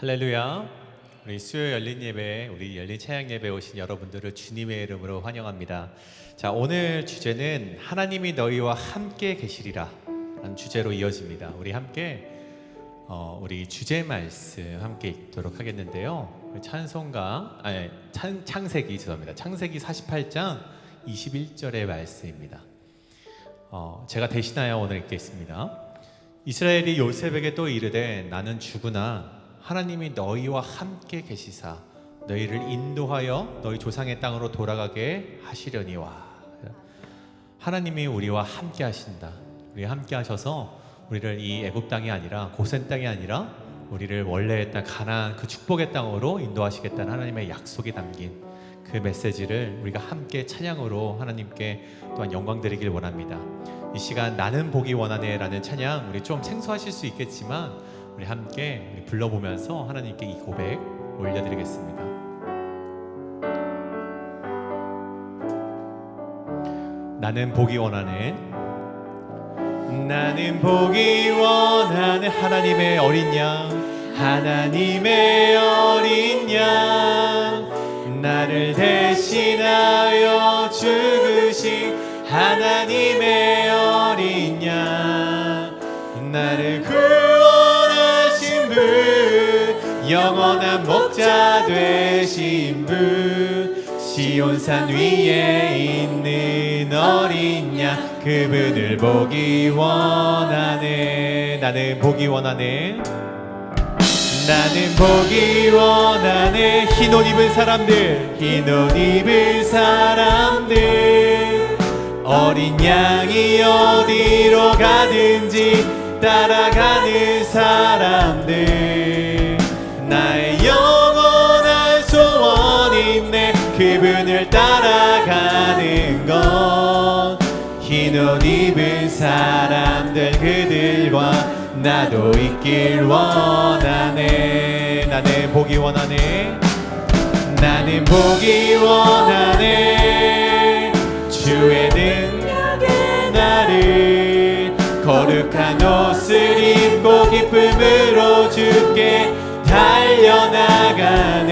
할렐루야. 우리 수요 열린 예배, 우리 열린 찬양 예배 오신 여러분들을 주님의 이름으로 환영합니다. 자, 오늘 주제는 하나님이 너희와 함께 계시리라 라는 주제로 이어집니다. 우리 함께 우리 주제 말씀 함께 읽도록 하겠는데요. 창세기 48장 21절의 말씀입니다. 제가 대신하여 오늘 읽겠습니다. 이스라엘이 요셉에게 또 이르되 나는 죽으나 하나님이 너희와 함께 계시사 너희를 인도하여 너희 조상의 땅으로 돌아가게 하시려니와. 하나님이 우리와 함께 하신다. 우리 함께 하셔서 우리를 이 애굽 땅이 아니라 고센 땅이 아니라 우리를 원래의 땅 가나안 그 축복의 땅으로 인도하시겠다는 하나님의 약속이 담긴 그 메시지를 우리가 함께 찬양으로 하나님께 또한 영광 드리길 원합니다. 이 시간 나는 보기 원하네 라는 찬양 우리 좀 생소하실 수 있겠지만 우리 함께 불러보면서 하나님께 이 고백 올려드리겠습니다. 나는 보기 원하네. 나는 보기 원하는 하나님의 어린 양, 하나님의 어린 양, 나를 대신하여 죽으신 하나님의 어린 양, 나를 구원하신 분, 영원한 목자 되신 분, 시온산 위에 있는 어린 양, 그분을 보기 원하네. 나는 보기 원하네. 나는 보기 원하네. 흰 옷 입은 사람들, 흰 옷 입은 사람들, 어린 양이 어디로 가든지 따라가는 사람들, 나의 영원한 소원이네. 그분을 따라가는 것. 흰 옷 입은 사람들, 그들과 나도 있길 원하네. 나는 보기 원하네. 나는 보기 원하네. 주의 능력에 나를 거룩한 옷을 입고 기쁨으로 주께 달려나가는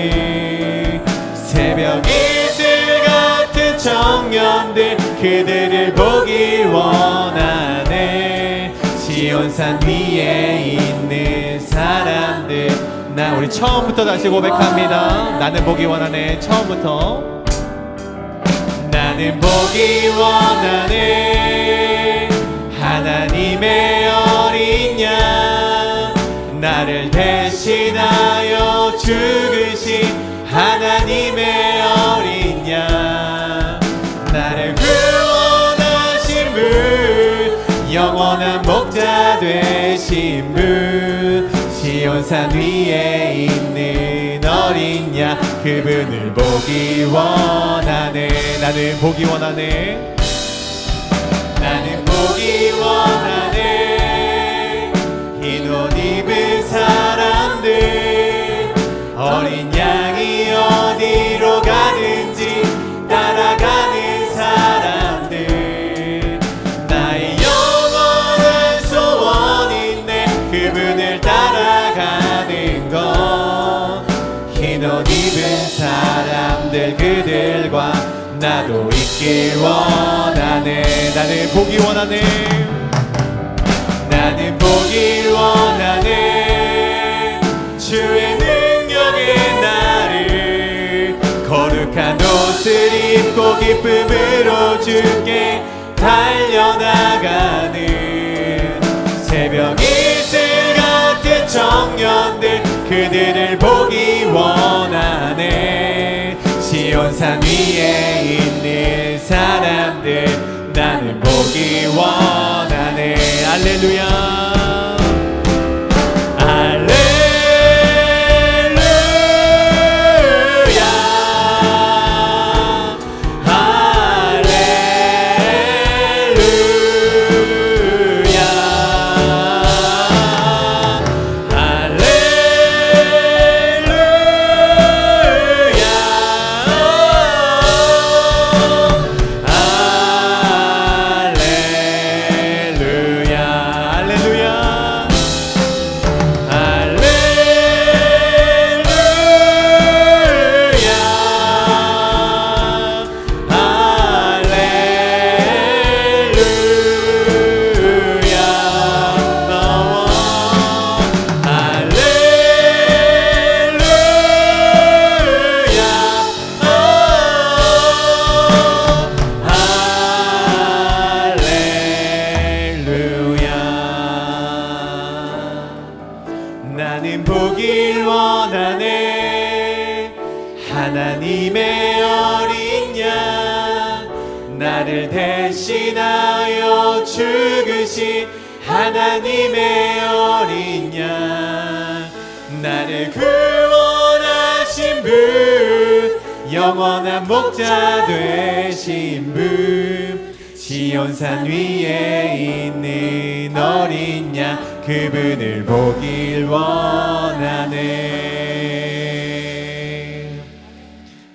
새벽 이슬 같은 청년들, 그들을 보기 원하네. 시온산 위에 있는 사람들, 우리 처음부터 다시 고백합니다. 나는 보기 원하네. 처음부터. 나는 보기 원하네. 하나님의 어린 양, 나를 대신하여 죽으신 하나님의 어린 양, 나를 구원하신 분, 영원한 목자 되신 분, 시온산 위에 있는 어린 양, 그분을 보기 원하네. 나는 보기 원하네. 나는 보기 원하네. 흰 옷 입은 사람들, 어린 양이 어디로 가는지 따라가는 사람들, 나의 영원한 소원이네. 그분을 따라가는 것. 흰 옷 입은 사람들, 그들과 나도 있길 원하네. 나는 보기 원하네. 나는 보기 원하네. 주의 능력에 나를 거룩한 옷을 입고 기쁨으로 주께 달려나가는 새벽 이슬 같은 청년들, 그들을 보기 원하네. 시온산 위에 있는 사람들, 나는 보기 원하네. 할렐루야. 할렐루야. 보길 원하네. 하나님의 어린 양, 나를 대신하여 죽으신 하나님의 어린 양, 나를 구원하신 분, 영원한 목자 되신 분, 시온산 위에 있는 어린 양, 그분을 보길 원하네.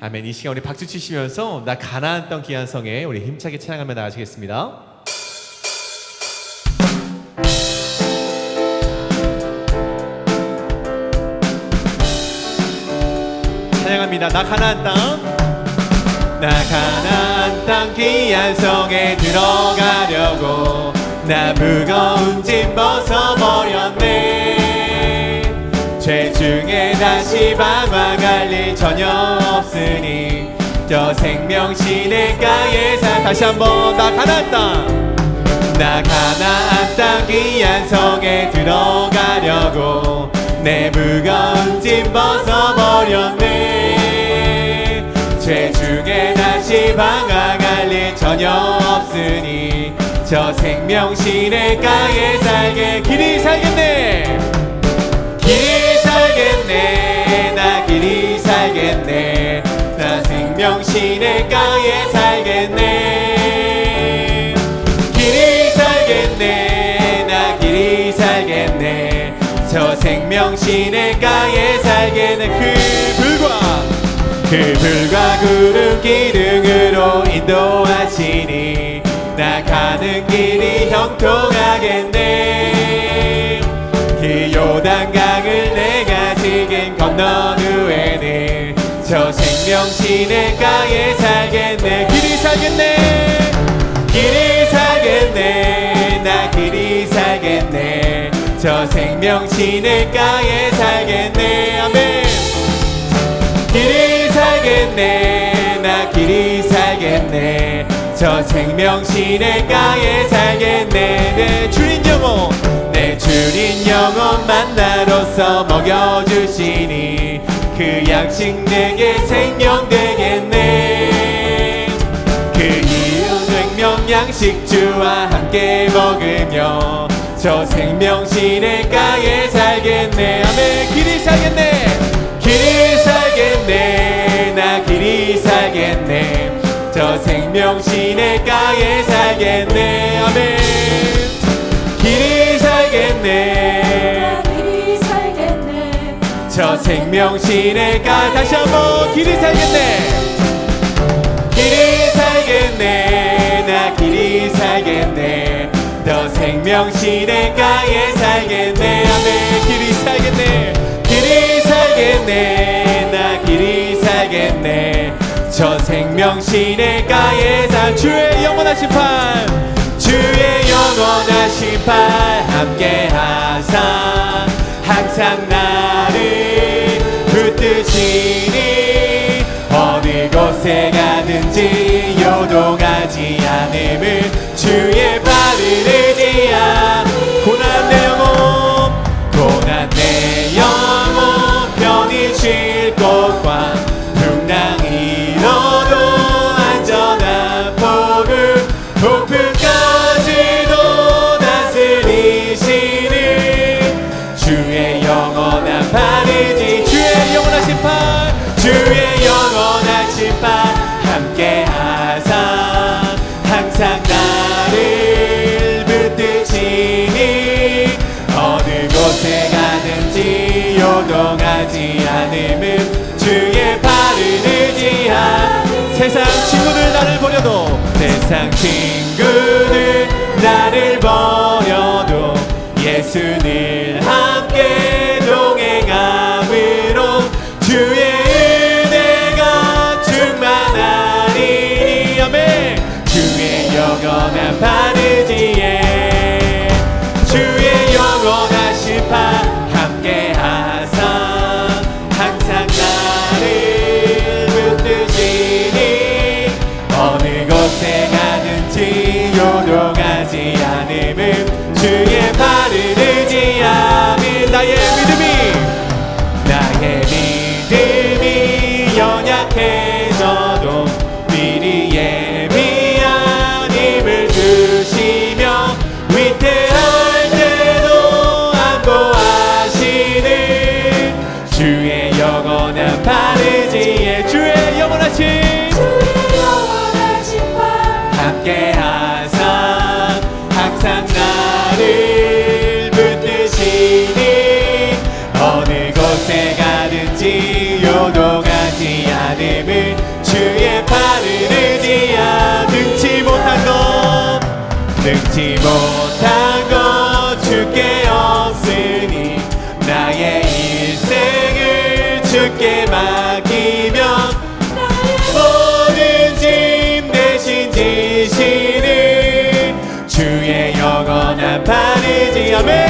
아멘. 이 시간 우리 박수 치시면서 나 가나안 땅 귀한 성에 우리 힘차게 찬양하며 나가시겠습니다. 찬양합니다. 나 가나안 땅, 나 가나안 땅 귀한 성에 들어가려고 나 무거운 짐 벗어버렸네. 죄 중에 다시 방황할 일 전혀 없으니 저 생명 시냇가에 다시 한번 나 가나안 땅, 나 가나안 땅 귀한 성에 들어가려고 내 무거운 짐 벗어버렸네. 죄 중에 다시 방황할 일 전혀 없으니 저 생명 시냇가에 살게. 길이 살겠네, 길이 살겠네, 나 길이 살겠네, 나 생명 시냇가에 살겠네. 길이 살겠네, 나 길이 살겠네, 저 생명 시냇가에 살겠네. 그불과 구름 기둥으로 인도하시니 나 가는 길이 형통하겠네. 그 요단강을 내가 지금 건넌 후에는 저 생명 시냇가에 살겠네. 길이 살겠네, 길이 살겠네, 나 길이 살겠네, 저 생명 시냇가에 살겠네. 아멘. 길이 살겠네, 나 길이 살겠네, 저 생명 시냇가에 살겠네. 내 주인 영혼, 내 주인 영혼 만나로서 먹여주시니 그 양식 내게 생명 되겠네. 그 이후 생명 양식주와 함께 먹으며 저 생명 시냇가에 살겠네. 아멘. 길이 살겠네, 길이 살겠네, 나 길이 살겠네, 저 생명 시냇가에 살겠네. 아멘. 길이 살겠네, 나 길이 살겠네, 저 생명 시냇가. 다시 한번 길이 살겠네, 길이 살겠네, 나 길이 살겠네, 저 생명 시냇가에 살겠네. 아멘. 길이 살겠네, 길이 살겠네, 나 길이 살겠네, 저 생명 시냇가에 주의 영원한 심판, 주의 영원한 심판 함께 하사 항상 나를 붙드시니 어느 곳에 가든지 요동하지 않음을 주의 발을 의지하. 고난 내 영혼, 고난 내 영혼 편히 쉴 곳과 풍랑 잃어도 안전한 복음 폭풍까지도 다스리시는 주의 영원한 발이지. 주의 영원한 심판, 주의 영원한 심판 함께 하사 항상 나를 붙드시니 어느 곳에 가든지 요동하지 않음은 주의 발을 의지하. 세상 친구들 나를 버려도, 세상 친구들 나를 버려도 예수 늘 함께 동행함으로 주의 은혜가 충만하리니. 아멘. 주의 영원한 바르지에 주의 영원한 심판 함께 하사 항상 나를 붙드시니 어느 곳에 가든지 요동하지 않음은 주의 발을 의지하. 주의 영원한 바르지에 주의 영원하신 주의 영원하신 발 함께 하사 항상 나를 붙드시니 어느 곳에 가든지 요동하지 않음을 주의 발을 의지하 능치 못한 것 주께 없으니 나의 인생을 주께 맡기면 모든 짐 대신 지시는 주의 영원한 바르지 아멘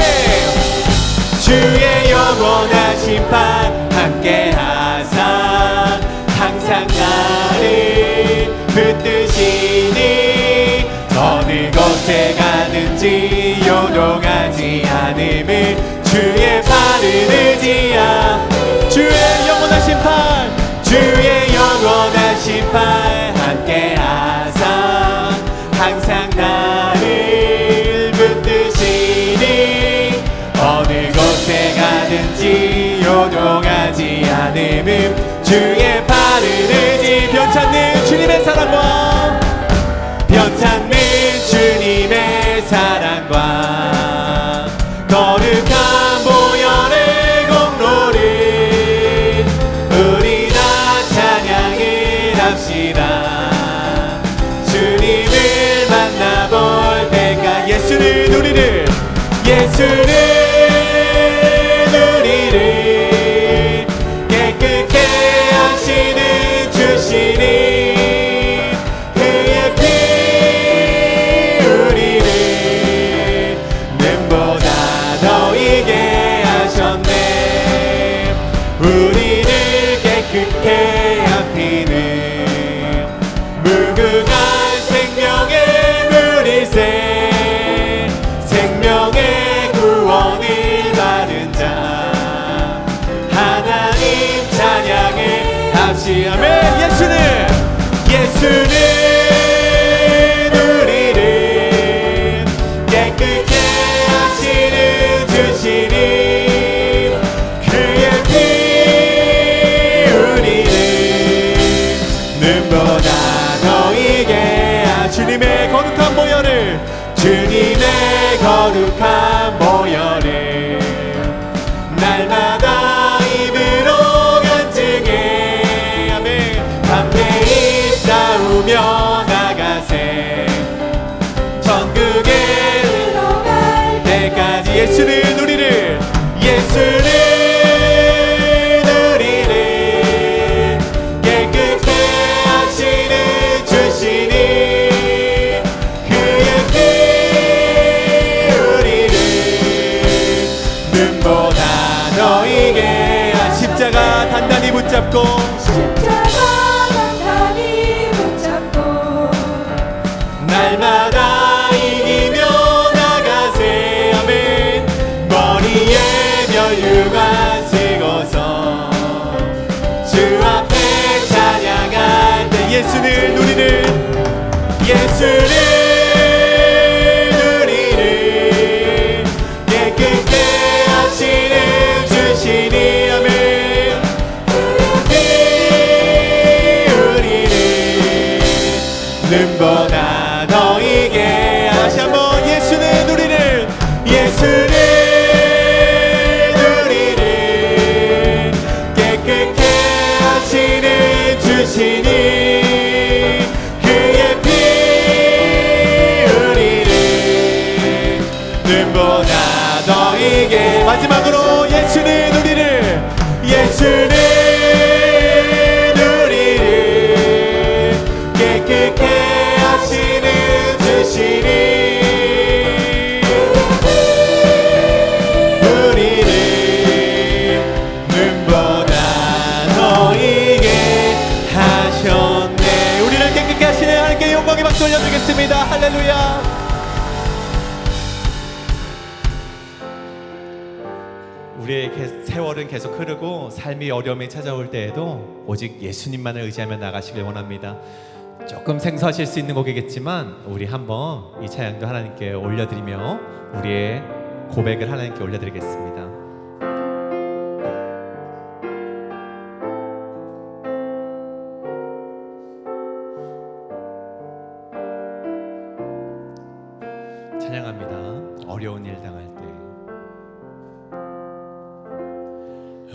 주의 영원하신 판 함께 하사 항상 나를 붙드시니 어느 곳에 가든지 요동하지 않음을 주의 발을 의지하 주의 영원하신 판 주의 영원하신 판 함께 하사 항상 나를 붙드시니 어느 곳에 가든지 요동하지 않음을 주의 발을 의지 변찮는 주님의 사랑과 변찮는 주님의 사랑과 거룩한 보혈의 공로를 우리 다 찬양을 합시다 주님을 만나볼 때가 예수를 누리를 깨끗게 하시는 주시니 그의 피 우리를 눈보다 더 이게 하셨네 우리를 깨끗게 한 피는 무궁한 생명의 물일새 생명의 구원을 받은 자 하나님 찬양을 합시 아멘 예수는 우리를 깨끗게 하시는 주시니 그의 피 우리를 눈보다 더 이게 주님의 거룩한 보혈을 주님의 거룩한 보혈을 날마다 입으로 간증해 아멘 담대히 싸우며 나가세 천국에 들어갈 때까지 예수는 우리를 깨끗게 하시는 주시니 그의 피 우리를 눈보다 더 이게 십자가 단단히 붙잡고 십자가 단단히 붙잡고 날마다 이기며 나가세 아멘 머리에 면류관 쓰고서 주 앞에 찬양할 때 예수는 우리를 깨끗게 하시는 주시니 아멘 우리를 눈보다 더 이게 다시 한번 예수는 우리를 깨끗게 하시는 주시니 그의 피 우리를 눈보다 더 이게 마지막으로 예수는 우리를 깨끗게 하시는 주시니 우리를 눈보다 더 이게 하셨네 우리를 깨끗게 하시는 하나님께 영광의 박수 올려드리겠습니다 할렐루야 우리의 세월은 계속 흐르고 삶이 어려움이 찾아올 때에도 오직 예수님만을 의지하며 나가시길 원합니다. 조금 생소하실 수 있는 곡이겠지만 우리 한번 이 찬양도 하나님께 올려드리며 우리의 고백을 하나님께 올려드리겠습니다. 찬양합니다. 어려운 일 당할 때.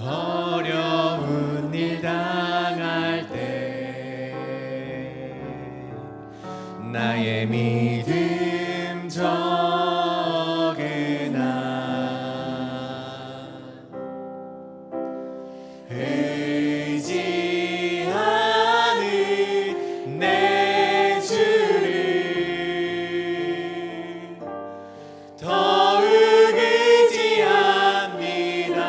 어려운 일 당할 때 나의 믿음 적으나 의지하는 내 주를 더욱 의지합니다.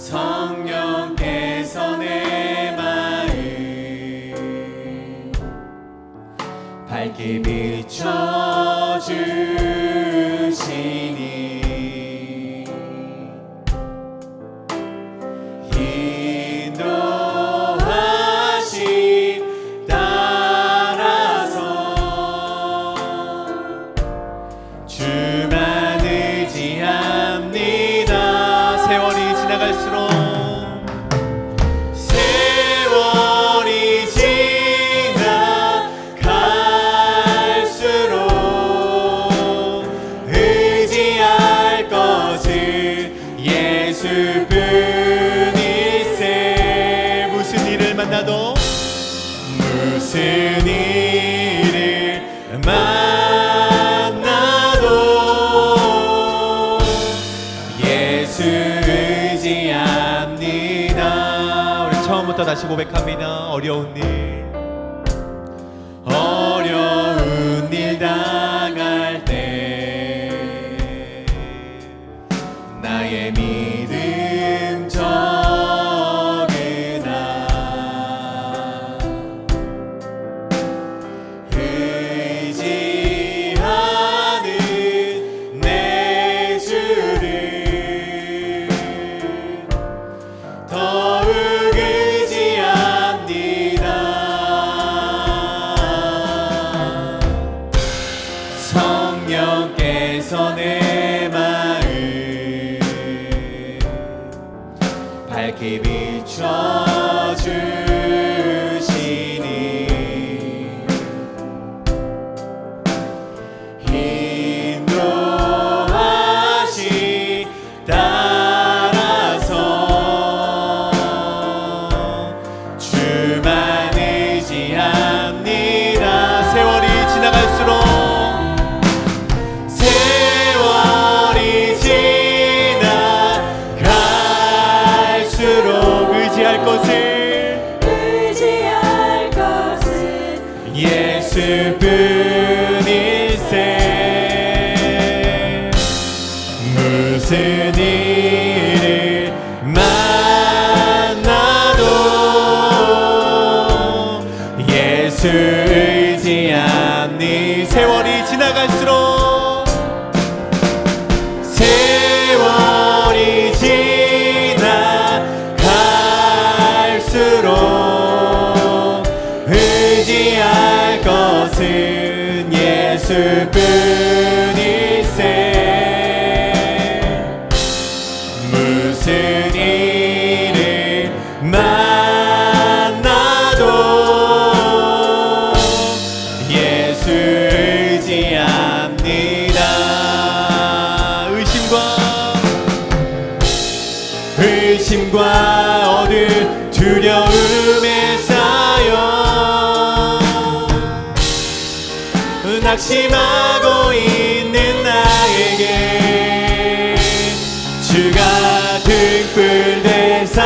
성령께서 내 마음 밝게 비춰주시니 인도하심 따라서 주만 의지합니다. 세월이 지나갈수록 의지할 것은 예수뿐일세. 무슨 일을 만나도 예수 의지합니다. 우리 처음부터 다시 고백합니다. 어려운 일 당할 때 나의 믿음 적으나 의지하는 내 주를 더욱 의지합니다. 성령께서 내 마음 밝게 비춰주시니 인도하심 따라서 주만 의지합니다. 세월이 지나갈수록 의지할 것은 예수뿐일세. 무슨 일을 만나도 예수 의지합니. 세월이 지나갈수록 세월이 의지할 것은 예수뿐일세. 무슨 일을 만나도 예수 의지합니다. 의심과 어두운 두려움에 쌓여 낙심하고 있는 나에게 주가 등불 되사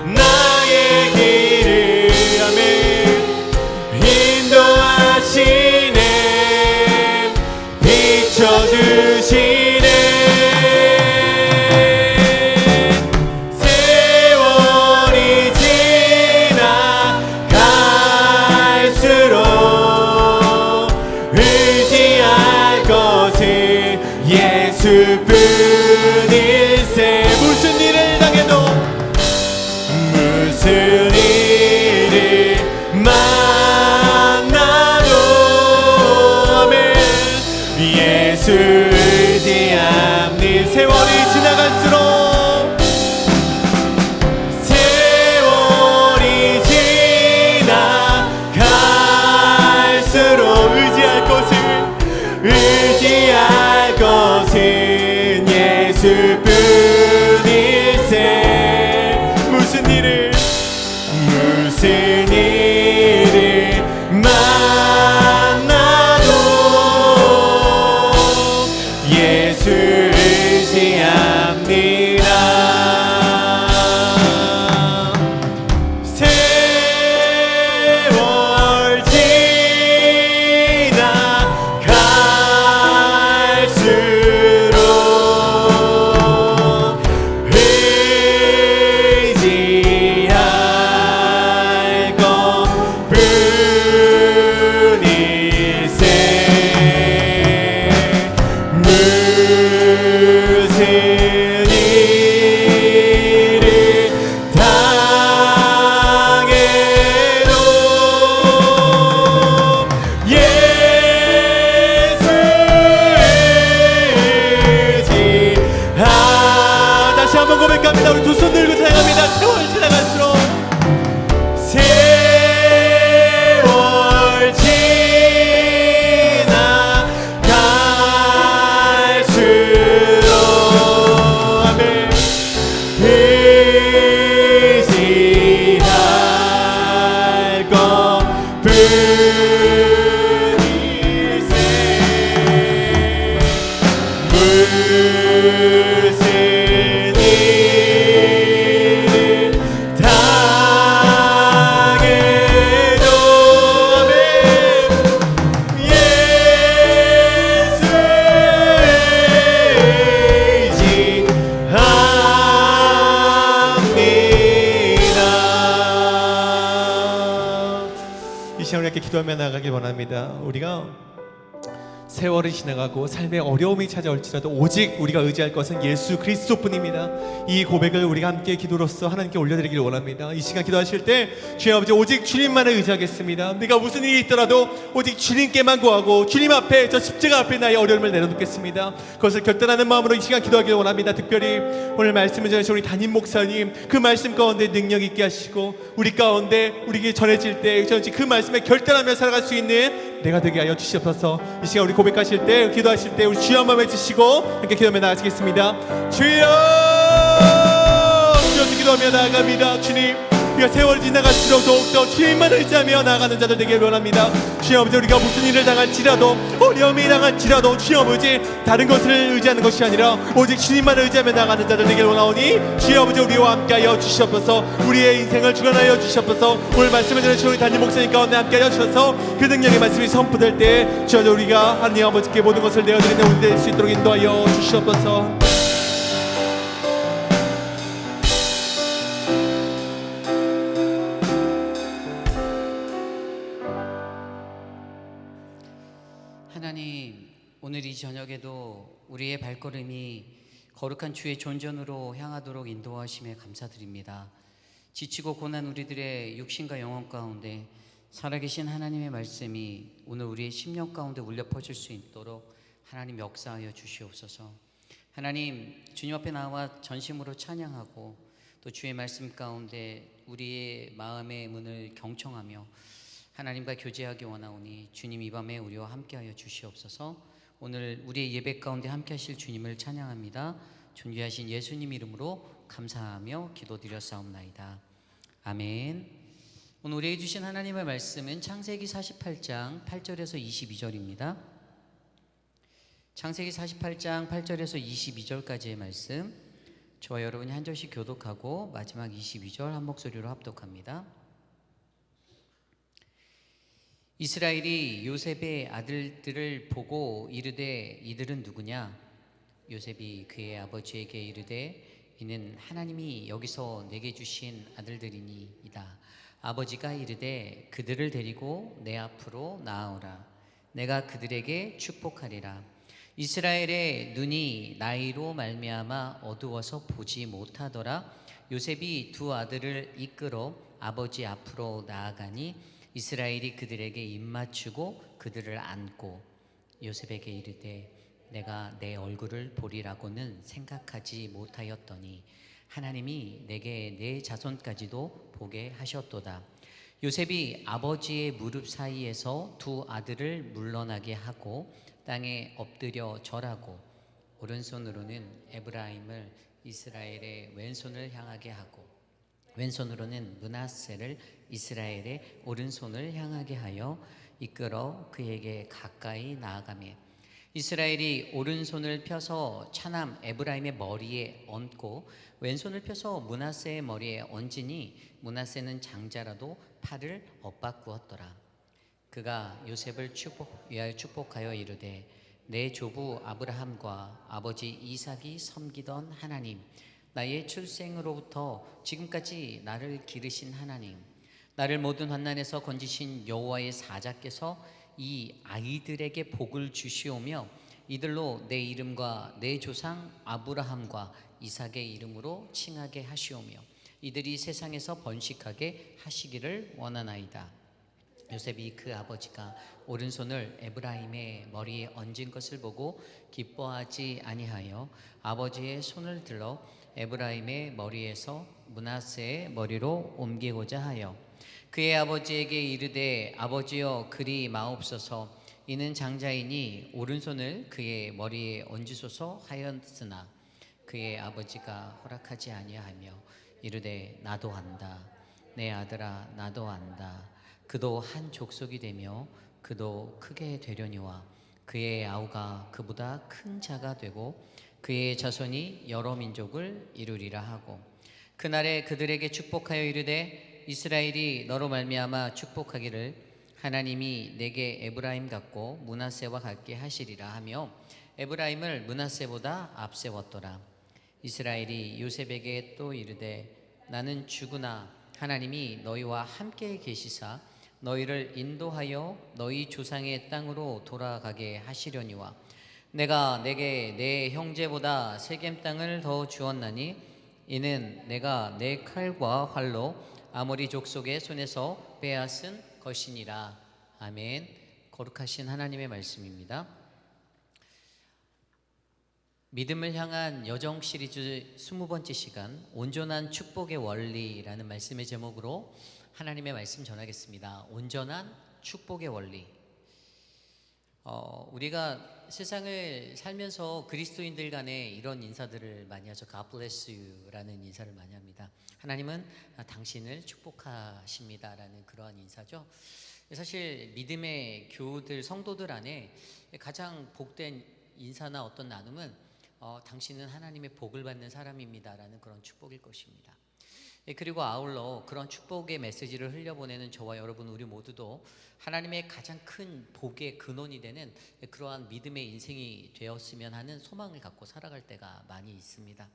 나의 길을 아멘 인도하시네. 비춰주시네. 예수뿐일세. 무슨 일을 당해도 무슨 일을 만나도 아멘 예수 의지합니. 세월이 지나갈수록 세월이 지나 예수뿐일세. 무슨 일을 만나도 예수 의지합니다. 세월 지나갈수록 의지할 것뿐일세. 무슨 일을 당해도 예수 의지하. 다시 한번 고백합니다. 우리 두 손 들고 찬양합니다. 세월 지나갈수록 세월 지나갈수록 아멘. 의지할 것뿐일세. 무슨 일을 당해도 아멘. 예수 의지합니다. 이 시간 우리 함께 기도하며 나가길 원합니다. 우리가 세월이 지나가고 삶의 어려움이 찾아올지라도 오직 우리가 의지할 것은 예수 그리스도뿐입니다. 이 고백을 우리가 함께 기도로서 하나님께 올려드리길 원합니다. 이 시간 기도하실 때 주님 아버지 오직 주님만을 의지하겠습니다. 내가 무슨 일이 있더라도 오직 주님께만 구하고 주님 앞에 저 십자가 앞에 나의 어려움을 내려놓겠습니다. 그것을 결단하는 마음으로 이 시간 기도하길 원합니다. 특별히 오늘 말씀을 전하신 우리 담임 목사님 그 말씀 가운데 능력 있게 하시고 우리 가운데 우리에게 전해질 때 그 말씀에 결단하며 살아갈 수 있는 내가 되게 하여 주시옵소서. 이 시간 우리 고백하실 때 기도하실 때 우리 주여 한번 외치시고 함께 기도하며 나가시겠습니다. 주여 주여 기도하며 나아갑니다. 주님 우리가 세월이 지나갈수록 더욱더 주님만 의지하며 나아가는 자들 되길 원합니다. 주여 아버지 우리가 무슨 일을 당할지라도 어려움이 당할지라도 주여 아버지 다른 것을 의지하는 것이 아니라 오직 주님만 의지하며 나아가는 자들 되길 원하오니 주여 아버지 우리와 함께하여 주시옵소서. 우리의 인생을 주관하여 주시옵소서. 오늘 말씀을 전해주신 우리 담임 목사님 가운데 함께하여 주셔서 그 능력의 말씀이 선포될 때 주여 우리가 하나님 아버지께 모든 것을 내어드리는 우리 될 수 있도록 인도하여 주시옵소서. 하나님, 오늘 이 저녁에도 우리의 발걸음이 거룩한 주의 존전으로 향하도록 인도하심에 감사드립니다. 지치고 고난 우리들의 육신과 영혼 가운데 살아계신 하나님의 말씀이 오늘 우리의 심령 가운데 울려 퍼질 수 있도록 하나님 역사하여 주시옵소서. 하나님, 주님 앞에 나와 전심으로 찬양하고 또 주의 말씀 가운데 우리의 마음의 문을 경청하며 하나님과 교제하기 원하오니 주님 이 밤에 우리와 함께하여 주시옵소서. 오늘 우리의 예배 가운데 함께하실 주님을 찬양합니다. 존귀하신 예수님 이름으로 감사하며 기도드렸사옵나이다. 아멘. 오늘 우리에게 주신 하나님의 말씀은 창세기 48장 8절에서 22절입니다. 창세기 48장 8절에서 22절까지의 말씀, 저와 여러분이 한 절씩 교독하고 마지막 22절 한 목소리로 합독합니다. 이스라엘이 요셉의 아들들을 보고 이르되 이들은 누구냐? 요셉이 그의 아버지에게 이르되 이는 하나님이 여기서 내게 주신 아들들이니이다. 아버지가 이르되 그들을 데리고 내 앞으로 나아오라. 내가 그들에게 축복하리라. 이스라엘의 눈이 나이로 말미암아 어두워서 보지 못하더라. 요셉이 두 아들을 이끌어 아버지 앞으로 나아가니 이스라엘이 그들에게 입맞추고 그들을 안고 요셉에게 이르되 내가 내 얼굴을 보리라고는 생각하지 못하였더니 하나님이 내게 내 자손까지도 보게 하셨도다. 요셉이 아버지의 무릎 사이에서 두 아들을 물러나게 하고 땅에 엎드려 절하고 오른손으로는 에브라임을 이스라엘의 왼손을 향하게 하고 왼손으로는 므낫세를 이스라엘의 오른손을 향하게 하여 이끌어 그에게 가까이 나아가며 이스라엘이 오른손을 펴서 차남 에브라임의 머리에 얹고 왼손을 펴서 므낫세의 머리에 얹으니 므낫세는 장자라도 팔을 엇바꾸었더라. 그가 요셉을 위하여 축복하여 이르되 내 조부 아브라함과 아버지 이삭이 섬기던 하나님, 나의 출생으로부터 지금까지 나를 기르신 하나님, 나를 모든 환난에서 건지신 여호와의 사자께서 이 아이들에게 복을 주시오며 이들로 내 이름과 내 조상 아브라함과 이삭의 이름으로 칭하게 하시오며 이들이 세상에서 번식하게 하시기를 원하나이다. 요셉이 그 아버지가 오른손을 에브라임의 머리에 얹은 것을 보고 기뻐하지 아니하여 아버지의 손을 들어 에브라임의 머리에서 므낫세의 머리로 옮기고자 하여 그의 아버지에게 이르되 아버지여 그리 마옵소서 이는 장자이니 오른손을 그의 머리에 얹으소서 하였으나 그의 아버지가 허락하지 아니하며 이르되 나도 안다 내 아들아 나도 안다 그도 한 족속이 되며 그도 크게 되려니와 그의 아우가 그보다 큰 자가 되고 그의 자손이 여러 민족을 이루리라 하고 그날에 그들에게 축복하여 이르되 이스라엘이 너로 말미암아 축복하기를 하나님이 내게 에브라임 같고 므낫세와 같게 하시리라 하며 에브라임을 므낫세보다 앞세웠더라. 이스라엘이 요셉에게 또 이르되 나는 죽으나 하나님이 너희와 함께 계시사 너희를 인도하여 너희 조상의 땅으로 돌아가게 하시려니와 내가 내게 내 형제보다 세겜 땅을 더 주었나니 이는 내가 내 칼과 활로 아모리 족속의 손에서 빼앗은 것이니라. 아멘. 거룩하신 하나님의 말씀입니다. 믿음을 향한 여정 시리즈 20번째 시간 온전한 축복의 원리라는 말씀의 제목으로 하나님의 말씀 전하겠습니다. 온전한 축복의 원리. 우리가 세상을 살면서 그리스도인들 간에 이런 인사들을 많이 하죠. God bless you라는 인사를 많이 합니다. 하나님은 당신을 축복하십니다라는 그러한 인사죠. 사실 믿음의 교우들, 성도들 안에 가장 복된 인사나 어떤 나눔은 당신은 하나님의 복을 받는 사람입니다라는 그런 축복일 것입니다. 그리고 아울러 그런 축복의 메시지를 흘려보내는 저와 여러분 우리 모두도 하나님의 가장 큰 복의 근원이 되는 그러한 믿음의 인생이 되었으면 하는 소망을 갖고 살아갈 때가 많이 있습니다.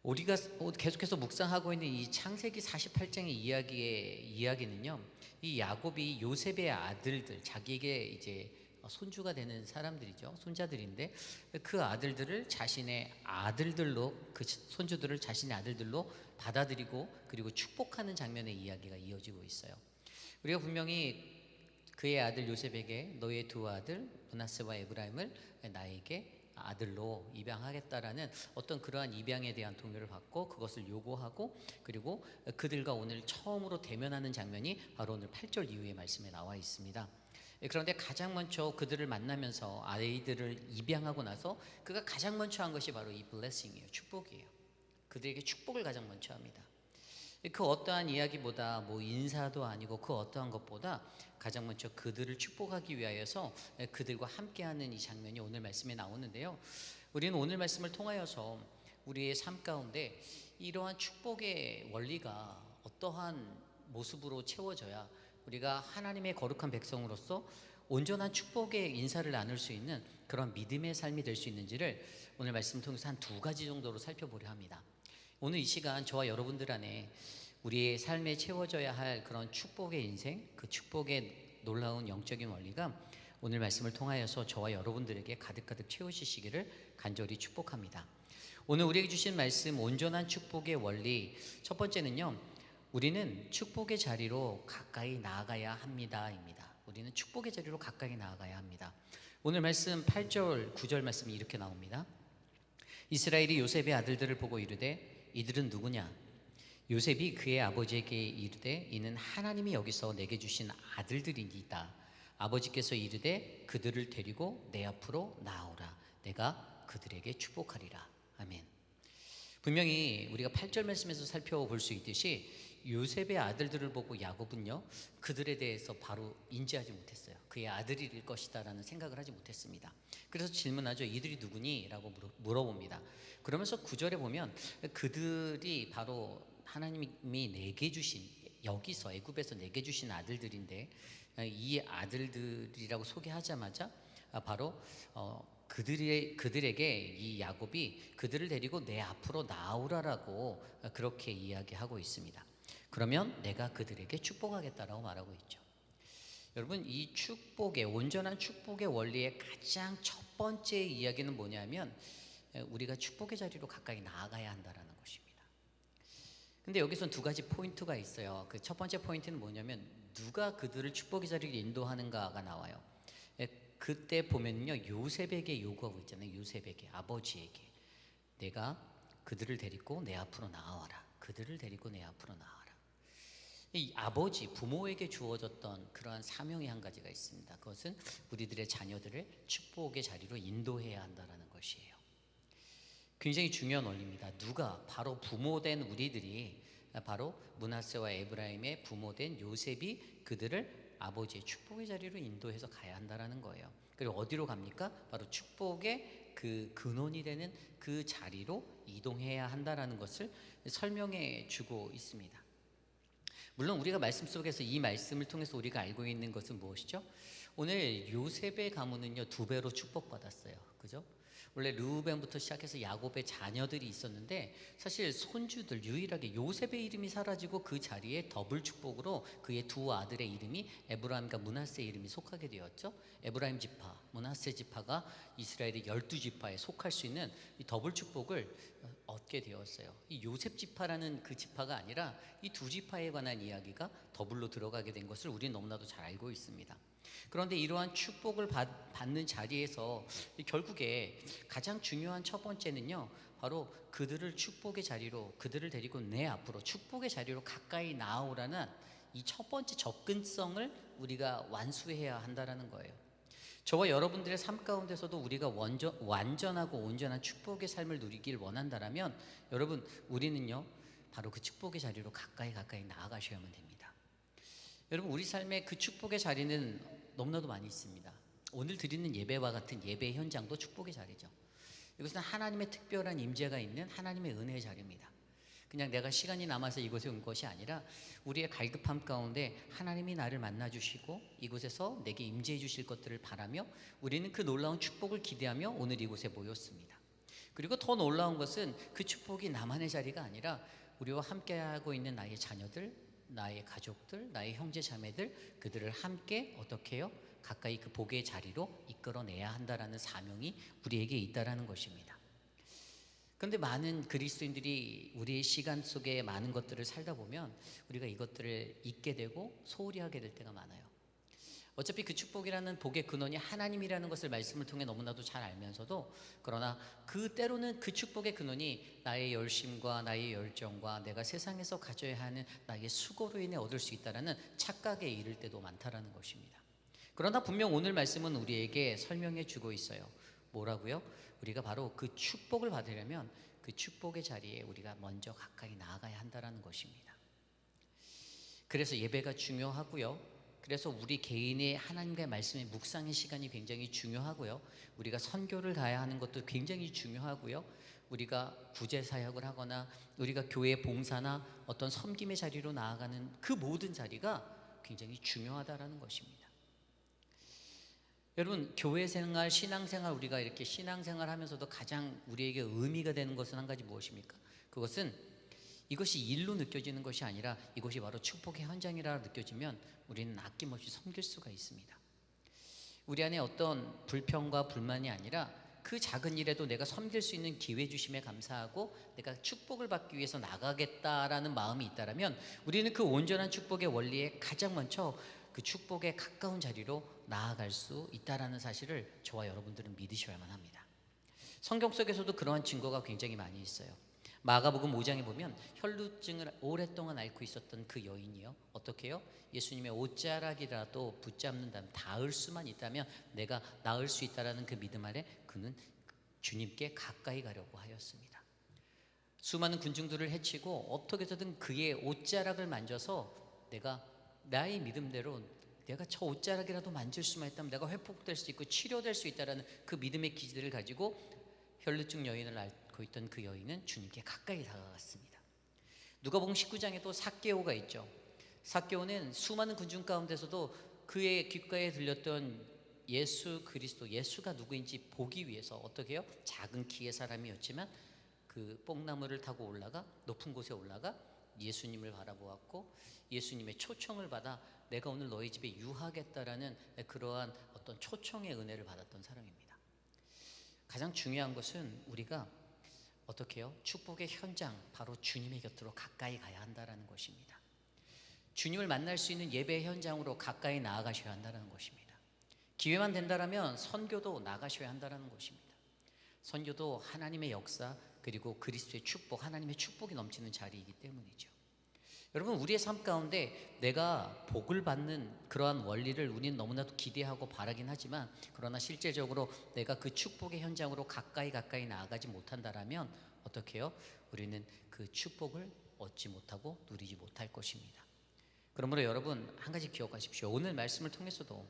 우리가 계속해서 묵상하고 있는 이 창세기 48장의 이야기는요, 이 야곱이 요셉의 아들들, 자기에게 이제 손주가 되는 사람들이죠. 손자들인데 그 아들들을 자신의 아들들로, 그 손주들을 자신의 아들들로 받아들이고 그리고 축복하는 장면의 이야기가 이어지고 있어요. 우리가 분명히 그의 아들 요셉에게 너의 두 아들 므낫세와 에브라임을 나에게 아들로 입양하겠다라는 어떤 그러한 입양에 대한 동요를 받고 그것을 요구하고 그리고 그들과 오늘 처음으로 대면하는 장면이 바로 오늘 8절 이후의 말씀에 나와 있습니다. 그런데 가장 먼저 그들을 만나면서 아이들을 입양하고 나서 그가 가장 먼저 한 것이 바로 이 블레싱이에요. 축복이에요. 그들에게 축복을 가장 먼저 합니다. 그 어떠한 이야기보다 뭐 인사도 아니고 그 어떠한 것보다 가장 먼저 그들을 축복하기 위하여서 그들과 함께하는 이 장면이 오늘 말씀에 나오는데요. 우리는 오늘 말씀을 통하여서 우리의 삶 가운데 이러한 축복의 원리가 어떠한 모습으로 채워져야 우리가 하나님의 거룩한 백성으로서 온전한 축복의 인사를 나눌 수 있는 그런 믿음의 삶이 될 수 있는지를 오늘 말씀을 통해서 한 두 가지 정도로 살펴보려 합니다. 오늘 이 시간 저와 여러분들 안에 우리의 삶에 채워져야 할 그런 축복의 인생, 그 축복의 놀라운 영적인 원리가 오늘 말씀을 통하여서 저와 여러분들에게 가득가득 채우시기를 간절히 축복합니다. 오늘 우리에게 주신 말씀 온전한 축복의 원리, 첫 번째는요, 우리는 축복의 자리로 가까이 나아가야 합니다입니다. 우리는 축복의 자리로 가까이 나아가야 합니다. 오늘 말씀 8절 9절 말씀이 이렇게 나옵니다. 이스라엘이 요셉의 아들들을 보고 이르되 이들은 누구냐? 요셉이 그의 아버지에게 이르되 이는 하나님이 여기서 내게 주신 아들들이니이다. 아버지께서 이르되 그들을 데리고 내 앞으로 나오라. 내가 그들에게 축복하리라. 아멘. 분명히 우리가 8절 말씀에서 살펴볼 수 있듯이 요셉의 아들들을 보고 야곱은요, 그들에 대해서 바로 인지하지 못했어요. 그의 아들일 것이다 라는 생각을 하지 못했습니다. 그래서 질문하죠. 이들이 누구니? 라고 물어봅니다. 그러면서 9절에 보면 그들이 바로 하나님이 내게 주신, 여기서 애굽에서 내게 주신 아들들인데, 이 아들들이라고 소개하자마자 바로 그들에게 이 야곱이 그들을 데리고 내 앞으로 나오라라고 그렇게 이야기하고 있습니다. 그러면 내가 그들에게 축복하겠다라고 말하고 있죠. 여러분, 이 축복의, 온전한 축복의 원리의 가장 첫 번째 이야기는 뭐냐면 우리가 축복의 자리로 가까이 나아가야 한다라는 것입니다. 근데 여기서 두 가지 포인트가 있어요. 그 첫 번째 포인트는 뭐냐면 누가 그들을 축복의 자리로 인도하는가가 나와요. 그때 보면요, 요셉에게 요구하고 있잖아요. 요셉에게, 아버지에게 내가 그들을 데리고 내 앞으로 나와라. 그들을 데리고 내 앞으로 나와라. 이 아버지, 부모에게 주어졌던 그러한 사명이 한 가지가 있습니다. 그것은 우리들의 자녀들을 축복의 자리로 인도해야 한다는 것이에요. 굉장히 중요한 원리입니다. 누가? 바로 부모된 우리들이, 바로 므낫세와 에브라임의 부모된 요셉이 그들을 아버지의 축복의 자리로 인도해서 가야 한다는 거예요. 그리고 어디로 갑니까? 바로 축복의 그 근원이 되는 그 자리로 이동해야 한다는 것을 설명해 주고 있습니다. 물론 우리가 말씀 속에서 이 말씀을 통해서 우리가 알고 있는 것은 무엇이죠? 오늘 요셉의 가문은요, 2배로 축복받았어요. 그죠? 원래 르우벤부터 시작해서 야곱의 자녀들이 있었는데 사실 손주들, 유일하게 요셉의 이름이 사라지고 그 자리에 더블 축복으로 그의 두 아들의 이름이 에브라임과 므낫세의 이름이 속하게 되었죠. 에브라임 지파, 므낫세 지파가 이스라엘의 12지파에 속할 수 있는 이 더블 축복을 얻게 되었어요. 이 요셉 지파라는 그 지파가 아니라 이 두 지파에 관한 이야기가 더블로 들어가게 된 것을 우리는 너무나도 잘 알고 있습니다. 그런데 이러한 축복을 받는 자리에서 결국에 가장 중요한 첫 번째는요, 바로 그들을 축복의 자리로, 그들을 데리고 내 앞으로 축복의 자리로 가까이 나아오라는 이 첫 번째 접근성을 우리가 완수해야 한다는 거예요. 저와 여러분들의 삶 가운데서도 우리가 완전하고 온전한 축복의 삶을 누리길 원한다면 여러분, 우리는요, 바로 그 축복의 자리로 가까이 나아가셔야만 됩니다. 여러분, 우리 삶의 그 축복의 자리는 너무나도 많이 있습니다. 오늘 드리는 예배와 같은 예배 현장도 축복의 자리죠. 이것은 하나님의 특별한 임재가 있는 하나님의 은혜의 자리입니다. 그냥 내가 시간이 남아서 이곳에 온 것이 아니라 우리의 갈급함 가운데 하나님이 나를 만나주시고 이곳에서 내게 임재해 주실 것들을 바라며 우리는 그 놀라운 축복을 기대하며 오늘 이곳에 모였습니다. 그리고 더 놀라운 것은 그 축복이 나만의 자리가 아니라 우리와 함께하고 있는 나의 자녀들, 나의 가족들, 나의 형제 자매들, 그들을 함께 어떻게 해요? 가까이 그 복의 자리로 이끌어내야 한다라는 사명이 우리에게 있다라는 것입니다. 그런데 많은 그리스도인들이 우리의 시간 속에 많은 것들을 살다 보면 우리가 이것들을 잊게 되고 소홀히 하게 될 때가 많아요. 어차피 그 축복이라는 복의 근원이 하나님이라는 것을 말씀을 통해 너무나도 잘 알면서도, 그러나 그 때로는 그 축복의 근원이 나의 열심과 나의 열정과 내가 세상에서 가져야 하는 나의 수고로 인해 얻을 수 있다라는 착각에 이를 때도 많다라는 것입니다. 그러나 분명 오늘 말씀은 우리에게 설명해 주고 있어요. 뭐라고요? 우리가 바로 그 축복을 받으려면 그 축복의 자리에 우리가 먼저 가까이 나아가야 한다라는 것입니다. 그래서 예배가 중요하고요. 그래서 우리 개인의 하나님과의 말씀의 묵상의 시간이 굉장히 중요하고요. 우리가 선교를 가야 하는 것도 굉장히 중요하고요. 우리가 구제 사역을 하거나 우리가 교회 봉사나 어떤 섬김의 자리로 나아가는 그 모든 자리가 굉장히 중요하다라는 것입니다. 여러분, 교회 생활, 신앙생활, 우리가 이렇게 신앙생활 하면서도 가장 우리에게 의미가 되는 것은 한 가지 무엇입니까? 그것은 이것이 일로 느껴지는 것이 아니라 이것이 바로 축복의 현장이라 느껴지면 우리는 아낌없이 섬길 수가 있습니다. 우리 안에 어떤 불평과 불만이 아니라 그 작은 일에도 내가 섬길 수 있는 기회 주심에 감사하고 내가 축복을 받기 위해서 나가겠다라는 마음이 있다면 우리는 그 온전한 축복의 원리에 가장 먼저 그 축복에 가까운 자리로 나아갈 수 있다라는 사실을 저와 여러분들은 믿으셔야만 합니다. 성경 속에서도 그러한 증거가 굉장히 많이 있어요. 마가복음 5장에 보면 혈루증을 오랫동안 앓고 있었던 그 여인이요, 어떻게 해요? 예수님의 옷자락이라도 붙잡는다면, 닿을 수만 있다면 내가 나을 수 있다라는 그 믿음 아래 그는 주님께 가까이 가려고 하였습니다. 수많은 군중들을 해치고 어떻게 해서든 그의 옷자락을 만져서 내가 나의 믿음대로 내가 저 옷자락이라도 만질 수만 있다면 내가 회복될 수 있고 치료될 수 있다라는 그 믿음의 기질을 가지고 혈루증 여인을 앓고 있던 그 여인은 주님께 가까이 다가갔습니다. 누가복음 19장에도 삭개오가 있죠. 삭개오는 수많은 군중 가운데서도 그의 귓가에 들렸던 예수 그리스도, 예수가 누구인지 보기 위해서 어떻게 해요? 작은 키의 사람이었지만 그 뽕나무를 타고 올라가 높은 곳에 올라가 예수님을 바라보았고 예수님의 초청을 받아 내가 오늘 너희 집에 유하겠다라는 그러한 어떤 초청의 은혜를 받았던 사람입니다. 가장 중요한 것은 우리가 어떻게 해요? 축복의 현장, 바로 주님의 곁으로 가까이 가야 한다는 것입니다. 주님을 만날 수 있는 예배의 현장으로 가까이 나아가셔야 한다는 것입니다. 기회만 된다라면 선교도 나가셔야 한다는 것입니다. 선교도 하나님의 역사 그리고 그리스도의 축복, 하나님의 축복이 넘치는 자리이기 때문이죠. 여러분, 우리의 삶 가운데 내가 복을 받는 그러한 원리를 우리는 너무나도 기대하고 바라긴 하지만 그러나 실제적으로 내가 그 축복의 현장으로 가까이 나아가지 못한다라면 어떻게 해요? 우리는 그 축복을 얻지 못하고 누리지 못할 것입니다. 그러므로 여러분 한 가지 기억하십시오. 오늘 말씀을 통해서도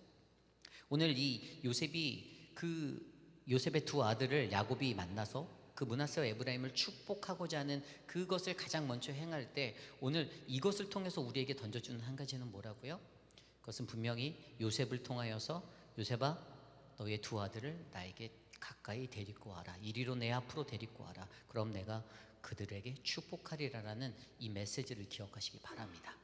오늘 이 요셉의 두 아들을 야곱이 만나서 그 므낫세와 에브라임을 축복하고자 하는 그것을 가장 먼저 행할 때 오늘 이것을 통해서 우리에게 던져주는 한 가지는 뭐라고요? 그것은 분명히 요셉을 통하여서 요셉아 너의 두 아들을 나에게 가까이 데리고 와라. 이리로 내 앞으로 데리고 와라. 그럼 내가 그들에게 축복하리라라는 이 메시지를 기억하시기 바랍니다.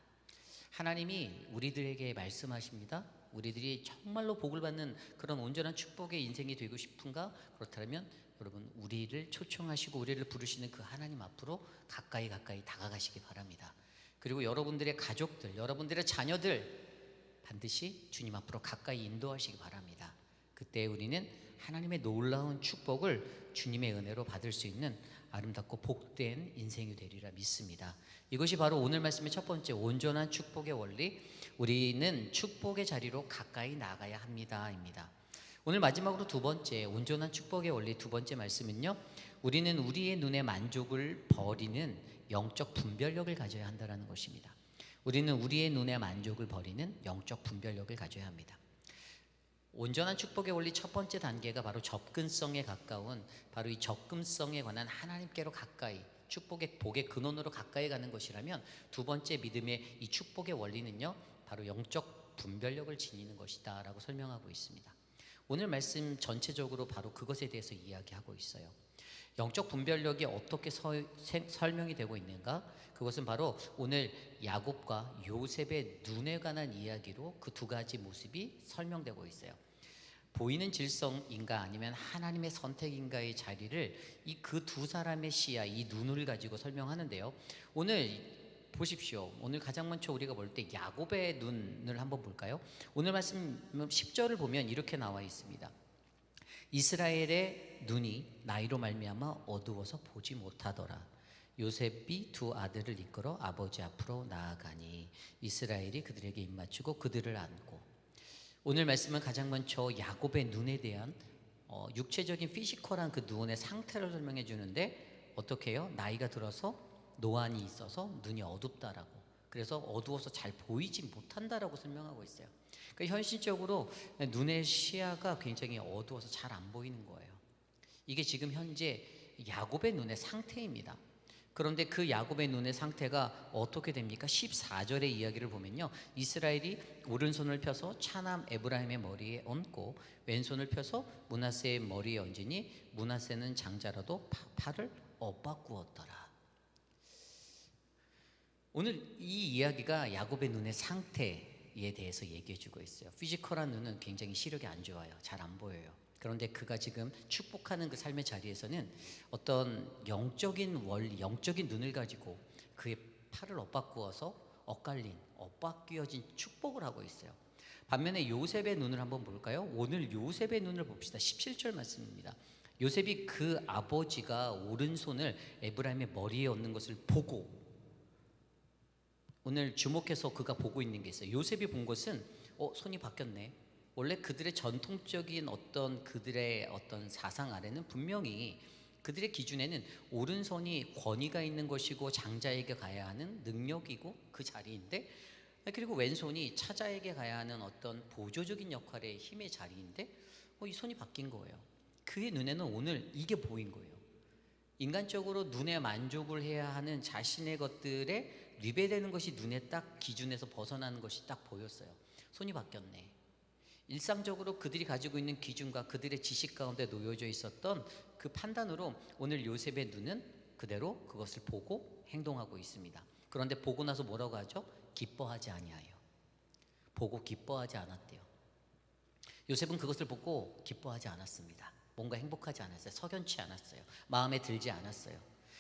하나님이 우리들에게 말씀하십니다. 우리들이 정말로 복을 받는 그런 온전한 축복의 인생이 되고 싶은가? 그렇다면 여러분 우리를 초청하시고 우리를 부르시는 그 하나님 앞으로 가까이 다가가시기 바랍니다. 그리고 여러분들의 가족들, 여러분들의 자녀들 반드시 주님 앞으로 가까이 인도하시기 바랍니다. 그때 우리는 하나님의 놀라운 축복을 주님의 은혜로 받을 수 있는 아름답고 복된 인생이 되리라 믿습니다. 이것이 바로 오늘 말씀의 첫 번째 온전한 축복의 원리, 우리는 축복의 자리로 가까이 나가야 합니다입니다. 오늘 마지막으로 두 번째 온전한 축복의 원리 두 번째 말씀은요, 우리는 우리의 눈의 만족을 버리는 영적 분별력을 가져야 한다는 것입니다. 우리는 우리의 눈의 만족을 버리는 영적 분별력을 가져야 합니다. 온전한 축복의 원리 첫 번째 단계가 바로 접근성에 가까운 바로 이 접근성에 관한 하나님께로 가까이 축복의 복의 근원으로 가까이 가는 것이라면 두 번째 믿음의 이 축복의 원리는요 바로 영적 분별력을 지니는 것이다 라고 설명하고 있습니다. 오늘 말씀 전체적으로 바로 그것에 대해서 이야기하고 있어요. 영적 분별력이 어떻게 설명이 되고 있는가? 그것은 바로 오늘 야곱과 요셉의 눈에 관한 이야기로 그 두 가지 모습이 설명되고 있어요. 보이는 질성인가 아니면 하나님의 선택인가의 자리를 이 그 두 사람의 시야, 이 눈을 가지고 설명하는데요. 오늘 보십시오. 오늘 가장 먼저 우리가 볼 때 야곱의 눈을 한번 볼까요? 오늘 말씀 10절을 보면 이렇게 나와 있습니다. 이스라엘의 눈이 나이로 말미암아 어두워서 보지 못하더라. 요셉이 두 아들을 이끌어 아버지 앞으로 나아가니 이스라엘이 그들에게 입맞추고 그들을 안고. 오늘 말씀은 가장 먼저 야곱의 눈에 대한 육체적인 피지컬한 그 눈의 상태를 설명해 주는데 어떻게 해요? 나이가 들어서 노안이 있어서 눈이 어둡다라고, 그래서 어두워서 잘 보이지 못한다라고 설명하고 있어요. 그러니까 현실적으로 눈의 시야가 굉장히 어두워서 잘 안 보이는 거예요. 이게 지금 현재 야곱의 눈의 상태입니다. 그런데 그 야곱의 눈의 상태가 어떻게 됩니까? 14절의 이야기를 보면요, 이스라엘이 오른손을 펴서 차남 에브라임의 머리에 얹고 왼손을 펴서 므낫세의 머리에 얹으니 므낫세는 장자라도 팔을 엇바꾸었더라. 오늘 이 이야기가 야곱의 눈의 상태에 대해서 얘기해주고 있어요. 피지컬한 눈은 굉장히 시력이 안 좋아요. 잘 안 보여요. 그런데 그가 지금 축복하는 그 삶의 자리에서는 어떤 영적인 원리, 영적인 눈을 가지고 그의 팔을 엇바꾸어서 엇바뀌어진 축복을 하고 있어요. 반면에 요셉의 눈을 한번 볼까요? 오늘 요셉의 눈을 봅시다. 17절 말씀입니다. 요셉이 그 아버지가 오른손을 에브라임의 머리에 얹는 것을 보고, 오늘 주목해서 그가 보고 있는 게 있어요. 요셉이 본 것은 손이 바뀌었네. 원래 그들의 전통적인 어떤 그들의 어떤 사상 아래는 분명히 그들의 기준에는 오른손이 권위가 있는 것이고 장자에게 가야 하는 능력이고 그 자리인데, 그리고 왼손이 차자에게 가야 하는 어떤 보조적인 역할의 힘의 자리인데 이 손이 바뀐 거예요. 그의 눈에는 오늘 이게 보인 거예요. 인간적으로 눈에 만족을 해야 하는 자신의 것들에 리베되는 것이 눈에 딱 기준에서 벗어나는 것이 딱 보였어요. 손이 바뀌었네. 일상적으로 그들이 가지고 있는 기준과 그들의 지식 가운데 놓여져 있었던 그 판단으로 오늘 요셉의 눈은 그대로 그것을 보고 행동하고 있습니다. 그런데 보고 나서 뭐라고 하죠? 기뻐하지 아니하여. 보고 기뻐하지 않았대요. 요셉은 그것을 보고 기뻐하지 않았습니다. 뭔가 행복하지 않았어요. 석연치 않았어요. 마음에 들지 않았어요.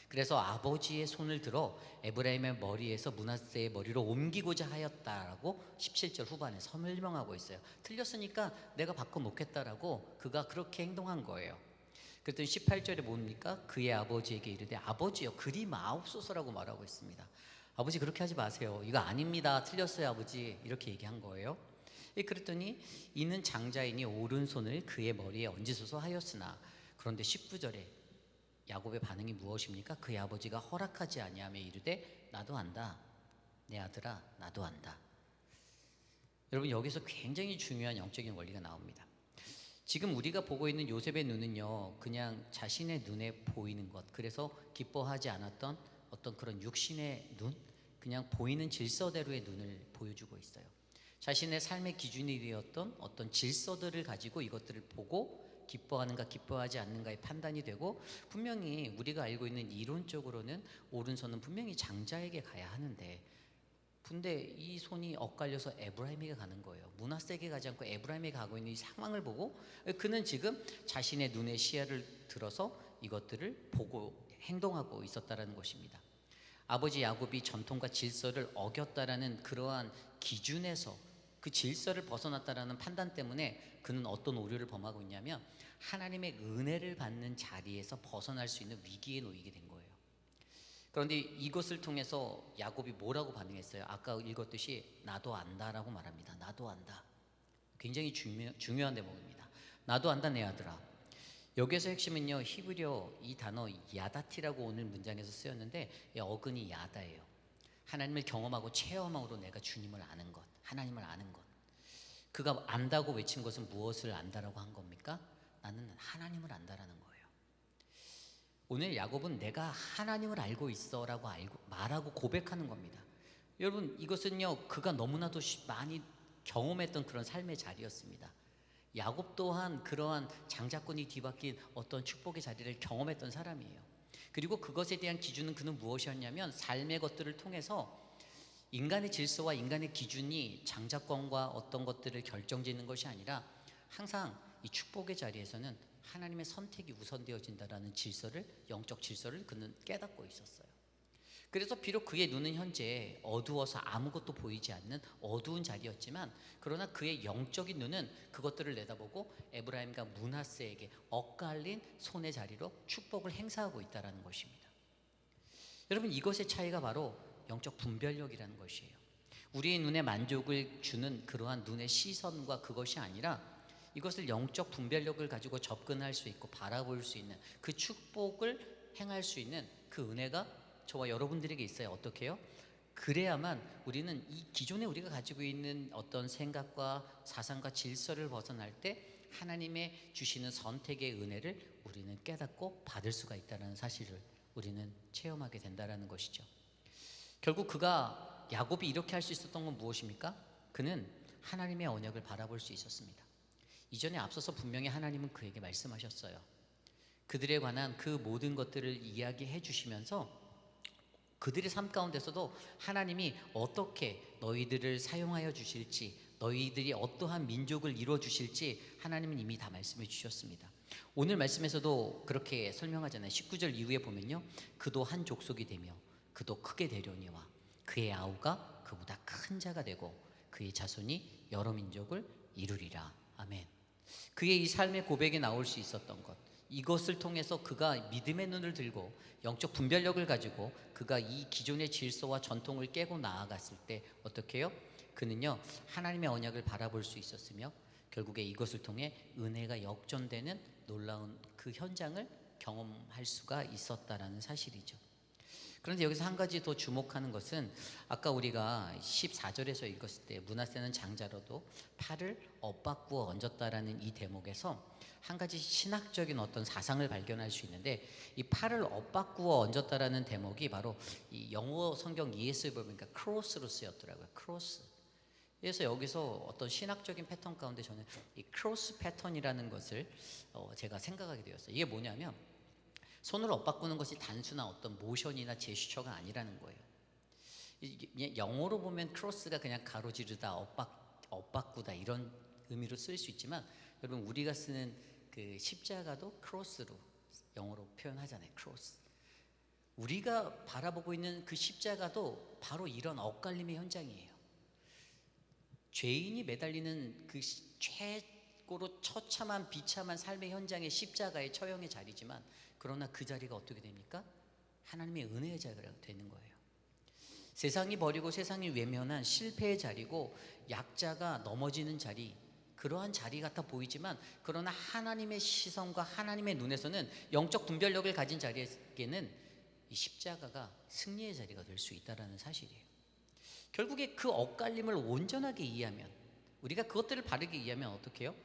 그래서 아버지의 손을 들어 에브라임의 머리에서 므낫세의 머리로 옮기고자 하였다라고 17절 후반에 설명하고 있어요. 틀렸으니까 내가 바꿔 놓겠다라고 그가 그렇게 행동한 거예요. 그랬더니 18절에 뭡니까? 그의 아버지에게 이르되 아버지여 그리 마옵소서라고 말하고 있습니다. 아버지 그렇게 하지 마세요. 이거 아닙니다. 틀렸어요 아버지. 이렇게 얘기한 거예요. 그랬더니 이는 장자이니 오른손을 그의 머리에 얹으소서 하였으나, 그런데 19절에 야곱의 반응이 무엇입니까? 그의 아버지가 허락하지 아니하며 이르되 나도 안다. 내 아들아 나도 안다. 여러분 여기서 굉장히 중요한 영적인 원리가 나옵니다. 지금 우리가 보고 있는 요셉의 눈은요, 그냥 자신의 눈에 보이는 것, 그래서 기뻐하지 않았던 어떤 그런 육신의 눈, 그냥 보이는 질서대로의 눈을 보여주고 있어요. 자신의 삶의 기준이 되었던 어떤 질서들을 가지고 이것들을 보고 기뻐하는가 기뻐하지 않는가의 판단이 되고, 분명히 우리가 알고 있는 이론적으로는 오른손은 분명히 장자에게 가야 하는데, 근데 이 손이 엇갈려서 에브라임에게 가는 거예요. 므낫세에게 가지 않고 에브라임에게 가고 있는 이 상황을 보고 그는 지금 자신의 눈의 시야를 들어서 이것들을 보고 행동하고 있었다라는 것입니다. 아버지 야곱이 전통과 질서를 어겼다라는 그러한 기준에서 그 질서를 벗어났다라는 판단 때문에 그는 어떤 오류를 범하고 있냐면 하나님의 은혜를 받는 자리에서 벗어날 수 있는 위기에 놓이게 된 거예요. 그런데 이것을 통해서 야곱이 뭐라고 반응했어요? 아까 읽었듯이 나도 안다라고 말합니다. 나도 안다. 굉장히 중요한 대목입니다. 나도 안다 내 아들아. 여기에서 핵심은요, 히브리어 이 단어 야다티라고 오늘 문장에서 쓰였는데 어근이 야다예요. 하나님을 경험하고 체험으로 내가 주님을 아는 것, 하나님을 아는 것. 그가 안다고 외친 것은 무엇을 안다라고 한 겁니까? 나는 하나님을 안다라는 거예요. 오늘 야곱은 내가 하나님을 알고 있어라고 말하고 고백하는 겁니다. 여러분 이것은요, 그가 너무나도 많이 경험했던 그런 삶의 자리였습니다. 야곱 또한 그러한 장자권이 뒤바뀐 어떤 축복의 자리를 경험했던 사람이에요. 그리고 그것에 대한 기준은 그는 무엇이었냐면 삶의 것들을 통해서 인간의 질서와 인간의 기준이 장자권과 어떤 것들을 결정짓는 것이 아니라 항상 이 축복의 자리에서는 하나님의 선택이 우선되어진다라는 질서를, 영적 질서를 그는 깨닫고 있었어요. 그래서 비록 그의 눈은 현재 어두워서 아무것도 보이지 않는 어두운 자리였지만, 그러나 그의 영적인 눈은 그것들을 내다보고 에브라임과 므낫세에게 엇갈린 손의 자리로 축복을 행사하고 있다는 것입니다. 여러분 이것의 차이가 바로 영적 분별력이라는 것이에요. 우리의 눈에 만족을 주는 그러한 눈의 시선과 그것이 아니라 이것을 영적 분별력을 가지고 접근할 수 있고 바라볼 수 있는 그 축복을 행할 수 있는 그 은혜가 저와 여러분들에게 있어요. 어떻게 해요? 그래야만 우리는 이 기존에 우리가 가지고 있는 어떤 생각과 사상과 질서를 벗어날 때 하나님의 주시는 선택의 은혜를 우리는 깨닫고 받을 수가 있다는 사실을 우리는 체험하게 된다는 것이죠. 결국 야곱이 이렇게 할 수 있었던 건 무엇입니까? 그는 하나님의 언약을 바라볼 수 있었습니다. 이전에 앞서서 분명히 하나님은 그에게 말씀하셨어요. 그들에 관한 그 모든 것들을 이야기해 주시면서 그들의 삶 가운데서도 하나님이 어떻게 너희들을 사용하여 주실지, 너희들이 어떠한 민족을 이루어 주실지 하나님은 이미 다 말씀해 주셨습니다. 오늘 말씀에서도 그렇게 설명하잖아요. 19절 이후에 보면요, 그도 한 족속이 되며 그도 크게 되려니와 그의 아우가 그보다 큰 자가 되고 그의 자손이 여러 민족을 이루리라. 아멘. 그의 이 삶의 고백이 나올 수 있었던 것, 이것을 통해서 그가 믿음의 눈을 들고 영적 분별력을 가지고 그가 이 기존의 질서와 전통을 깨고 나아갔을 때 어떻게 해요? 그는요 하나님의 언약을 바라볼 수 있었으며 결국에 이것을 통해 은혜가 역전되는 놀라운 그 현장을 경험할 수가 있었다라는 사실이죠. 그런데 여기서 한 가지 더 주목하는 것은 아까 우리가 14절에서 읽었을 때 므낫세는 장자로도 팔을 엇바꾸어 얹었다라는 이 대목에서 한 가지 신학적인 어떤 사상을 발견할 수 있는데, 이 팔을 엇바꾸어 얹었다라는 대목이 바로 이 영어 성경 ESV 보니까 크로스로 쓰였더라고요. 크로스. 그래서 여기서 어떤 신학적인 패턴 가운데 저는 이 크로스 패턴이라는 것을 제가 생각하게 되었어요. 이게 뭐냐면 손을 엇바꾸는 것이 단순한 어떤 모션이나 제스처가 아니라는 거예요. 이게 영어로 보면 크로스가 그냥 가로지르다, 엇바꾸다 이런 의미로 쓸 수 있지만, 여러분 우리가 쓰는 그 십자가도 크로스로 영어로 표현하잖아요. 크로스. 우리가 바라보고 있는 그 십자가도 바로 이런 엇갈림의 현장이에요. 죄인이 매달리는 그 최고로 처참한 비참한 삶의 현장의 십자가의 처형의 자리지만, 그러나 그 자리가 어떻게 됩니까? 하나님의 은혜의 자리가 되는 거예요. 세상이 버리고 세상이 외면한 실패의 자리고 약자가 넘어지는 자리, 그러한 자리 같아 보이지만 그러나 하나님의 시선과 하나님의 눈에서는 영적 분별력을 가진 자리에게는 이 십자가가 승리의 자리가 될 수 있다는 사실이에요. 결국에 그 엇갈림을 온전하게 이해하면, 우리가 그것들을 바르게 이해하면 어떻게 해요?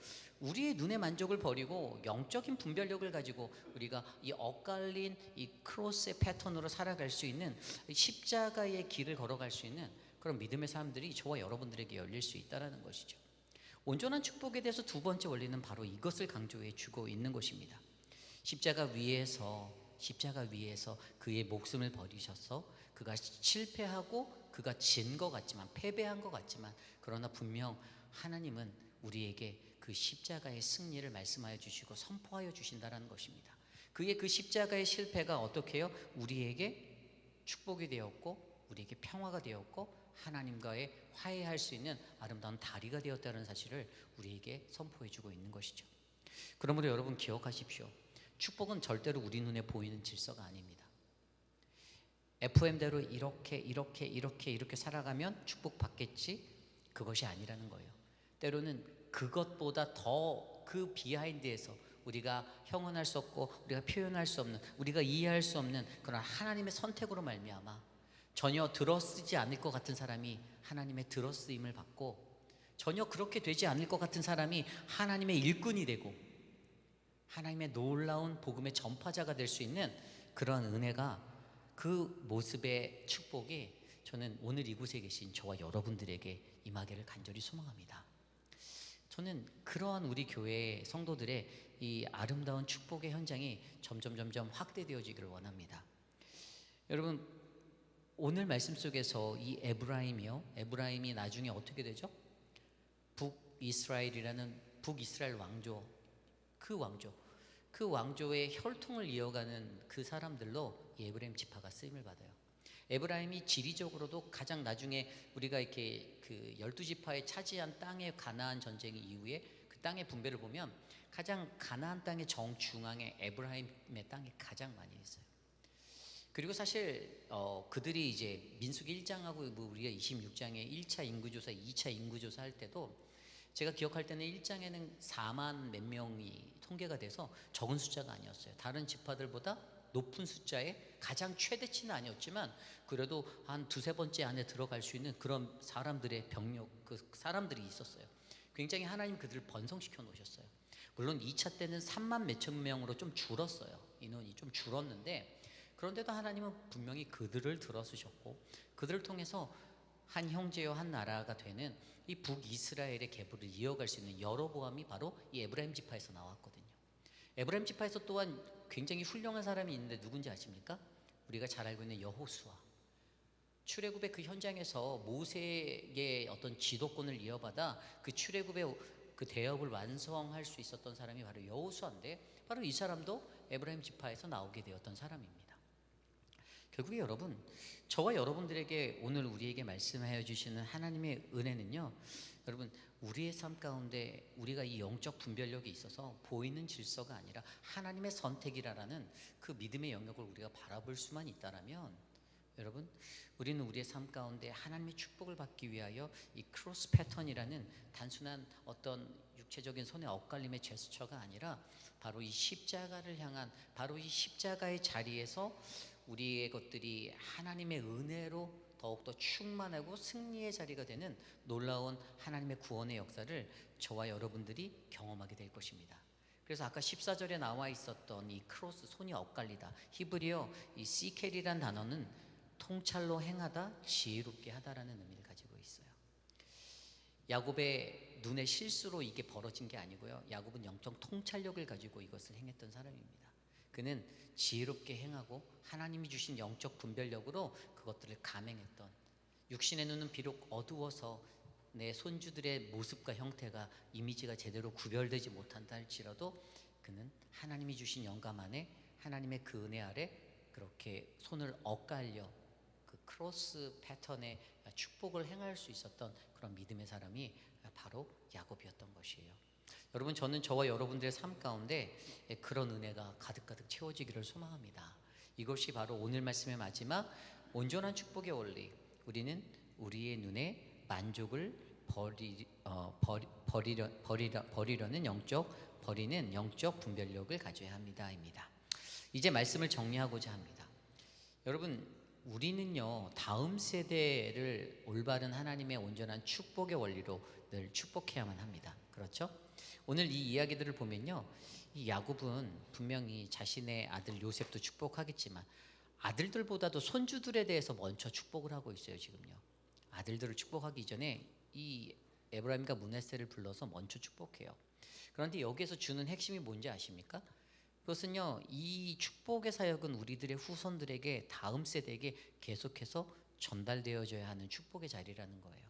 우리의 눈의 만족을 버리고 영적인 분별력을 가지고 우리가 이 엇갈린 이 크로스의 패턴으로 살아갈 수 있는, 십자가의 길을 걸어갈 수 있는 그런 믿음의 사람들이 저와 여러분들에게 열릴 수 있다는 것이죠. 온전한 축복에 대해서 두 번째 원리는 바로 이것을 강조해 주고 있는 것입니다. 십자가 위에서 그의 목숨을 버리셔서 그가 실패하고 그가 진 것 같지만, 패배한 것 같지만, 그러나 분명 하나님은 우리에게 그 십자가의 승리를 말씀하여 주시고 선포하여 주신다는 것입니다. 그의 그 십자가의 실패가 어떻게 해요? 우리에게 축복이 되었고 우리에게 평화가 되었고 하나님과의 화해할 수 있는 아름다운 다리가 되었다는 사실을 우리에게 선포해 주고 있는 것이죠. 그러므로 여러분 기억하십시오. 축복은 절대로 우리 눈에 보이는 질서가 아닙니다. FM대로 이렇게 살아가면 축복 받겠지, 그것이 아니라는 거예요. 때로는 그것보다 더 그 비하인드에서 우리가 형언할 수 없고 우리가 표현할 수 없는, 우리가 이해할 수 없는 그런 하나님의 선택으로 말미암아 전혀 들어쓰지 않을 것 같은 사람이 하나님의 들어쓰임을 받고, 전혀 그렇게 되지 않을 것 같은 사람이 하나님의 일꾼이 되고 하나님의 놀라운 복음의 전파자가 될 수 있는 그런 은혜가, 그 모습의 축복이 저는 오늘 이곳에 계신 저와 여러분들에게 임하기를 간절히 소망합니다. 저는 그러한 우리 교회 성도들의 이 아름다운 축복의 현장이 점점 확대되어지기를 원합니다. 여러분 오늘 말씀 속에서 이 에브라임이 나중에 어떻게 되죠? 북이스라엘이라는 북이스라엘 왕조, 그 왕조의 혈통을 이어가는 그 사람들로 이 에브라임 지파가 쓰임을 받아요. 에브라임이 지리적으로도 가장 나중에 우리가 이렇게 그 12지파에 차지한 땅의 가나안 전쟁 이후에 그 땅의 분배를 보면 가장 가나안 땅의 정중앙에 에브라임의 땅이 가장 많이 있어요. 그리고 사실 그들이 이제 민수기 1장하고 뭐 우리가 26장에 1차 인구조사, 2차 인구조사 할 때도 제가 기억할 때는 1장에는 4만 몇 명이 통계가 돼서 적은 숫자가 아니었어요. 다른 지파들보다 높은 숫자에 가장 최대치는 아니었지만 그래도 한 두세 번째 안에 들어갈 수 있는 그런 사람들의 병력, 그 사람들이 있었어요. 굉장히 하나님 그들을 번성시켜 놓으셨어요. 물론 2차 때는 3만 몇천 명으로 좀 줄었어요. 인원이 좀 줄었는데, 그런데도 하나님은 분명히 그들을 들어쓰셨고 그들을 통해서 한 형제요 한 나라가 되는 이 북이스라엘의 계보를 이어갈 수 있는 여로보암이 바로 이 에브라임 지파에서 나왔거든요. 에브라임 지파에서 또한 굉장히 훌륭한 사람이 있는데 누군지 아십니까? 우리가 잘 알고 있는 여호수아. 출애굽의 그 현장에서 모세의 어떤 지도권을 이어받아 그 출애굽의 그 대업을 완성할 수 있었던 사람이 바로 여호수아인데, 바로 이 사람도 에브라임 지파에서 나오게 되었던 사람입니다. 결국에 여러분, 저와 여러분들에게 오늘 우리에게 말씀하여 주시는 하나님의 은혜는요, 여러분 우리의 삶 가운데 우리가 이 영적 분별력이 있어서 보이는 질서가 아니라 하나님의 선택이라는 그 믿음의 영역을 우리가 바라볼 수만 있다라면, 여러분, 우리는 우리의 삶 가운데 하나님의 축복을 받기 위하여 이 크로스 패턴이라는 단순한 어떤 육체적인 손의 엇갈림의 제스처가 아니라 바로 이 십자가를 향한, 바로 이 십자가의 자리에서 우리의 것들이 하나님의 은혜로 더욱더 충만하고 승리의 자리가 되는 놀라운 하나님의 구원의 역사를 저와 여러분들이 경험하게 될 것입니다. 그래서 아까 14절에 나와 있었던 이 크로스, 손이 엇갈리다, 히브리어 이 시켈이란 단어는 통찰로 행하다, 지혜롭게 하다라는 의미를 가지고 있어요. 야곱의 눈의 실수로 이게 벌어진 게 아니고요, 야곱은 영적 통찰력을 가지고 이것을 행했던 사람입니다. 그는 지혜롭게 행하고 하나님이 주신 영적 분별력으로 그것들을 감행했던, 육신의 눈은 비록 어두워서 내 손주들의 모습과 형태가, 이미지가 제대로 구별되지 못한다 할지라도 그는 하나님이 주신 영감 안에, 하나님의 그 은혜 아래 그렇게 손을 엇갈려 그 크로스 패턴의 축복을 행할 수 있었던 그런 믿음의 사람이 바로 야곱이었던 것이에요. 여러분, 저는 저와 여러분들의 삶 가운데 그런 은혜가 가득가득 채워지기를 소망합니다. 이것이 바로 오늘 말씀의 마지막 온전한 축복의 원리. 우리는 우리의 눈에 만족을 버리는 영적 분별력을 가져야 합니다입니다. 이제 말씀을 정리하고자 합니다. 여러분, 우리는요, 다음 세대를 올바른 하나님의 온전한 축복의 원리로 늘 축복해야만 합니다. 그렇죠? 오늘 이 이야기들을 보면요, 이 야곱은 분명히 자신의 아들 요셉도 축복하겠지만 아들들보다도 손주들에 대해서 먼저 축복을 하고 있어요. 지금요, 아들들을 축복하기 전에 이 에브라임과 므낫세를 불러서 먼저 축복해요. 그런데 여기에서 주는 핵심이 뭔지 아십니까? 그것은요, 이 축복의 사역은 우리들의 후손들에게, 다음 세대에게 계속해서 전달되어져야 하는 축복의 자리라는 거예요.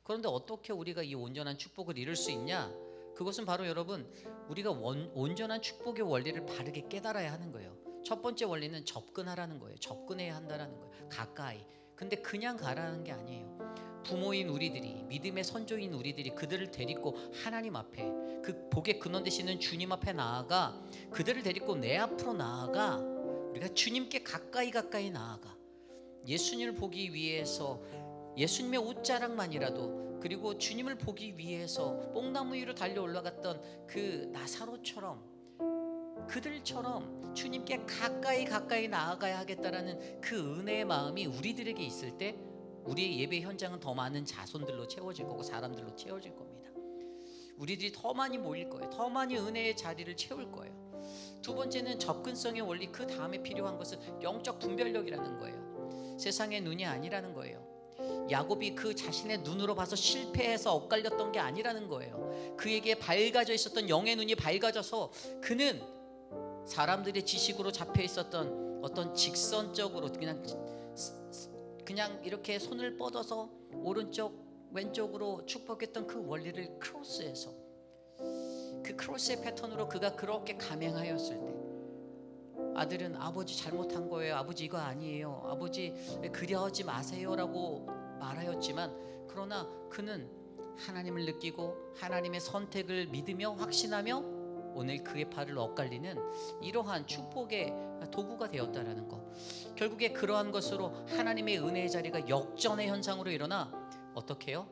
그런데 어떻게 우리가 이 온전한 축복을 이룰 수 있냐? 그것은 바로 여러분, 우리가 온전한 축복의 원리를 바르게 깨달아야 하는 거예요. 첫 번째 원리는 접근하라는 거예요. 접근해야 한다라는 거예요. 가까이. 근데 그냥 가라는 게 아니에요. 부모인 우리들이, 믿음의 선조인 우리들이 그들을 데리고 하나님 앞에, 그 복의 근원 되시는 주님 앞에 나아가, 그들을 데리고 내 앞으로 나아가, 우리가 주님께 가까이 나아가 예수님을 보기 위해서, 예수님의 옷자락만이라도, 그리고 주님을 보기 위해서 뽕나무 위로 달려 올라갔던 그 나사로처럼, 그들처럼 주님께 가까이 나아가야 하겠다라는 그 은혜의 마음이 우리들에게 있을 때 우리의 예배 현장은 더 많은 자손들로 채워질 거고 사람들로 채워질 겁니다. 우리들이 더 많이 모일 거예요. 더 많이 은혜의 자리를 채울 거예요. 두 번째는 접근성의 원리, 그 다음에 필요한 것은 영적 분별력이라는 거예요. 세상의 눈이 아니라는 거예요. 야곱이 그 자신의 눈으로 봐서 실패해서 엇갈렸던 게 아니라는 거예요. 그에게 밝아져 있었던 영의 눈이 밝아져서 그는 사람들의 지식으로 잡혀 있었던 어떤 직선적으로 그냥 이렇게 손을 뻗어서 오른쪽 왼쪽으로 축복했던 그 원리를 크로스해서, 그 크로스의 패턴으로 그가 그렇게 감행하였을 때 아들은 아버지 잘못한 거예요, 아버지 이거 아니에요, 아버지 그려하지 마세요 라고 말하였지만, 그러나 그는 하나님을 느끼고 하나님의 선택을 믿으며 확신하며 오늘 그의 팔을 엇갈리는 이러한 축복의 도구가 되었다라는 것. 결국에 그러한 것으로 하나님의 은혜의 자리가 역전의 현상으로 일어나 어떻게 해요?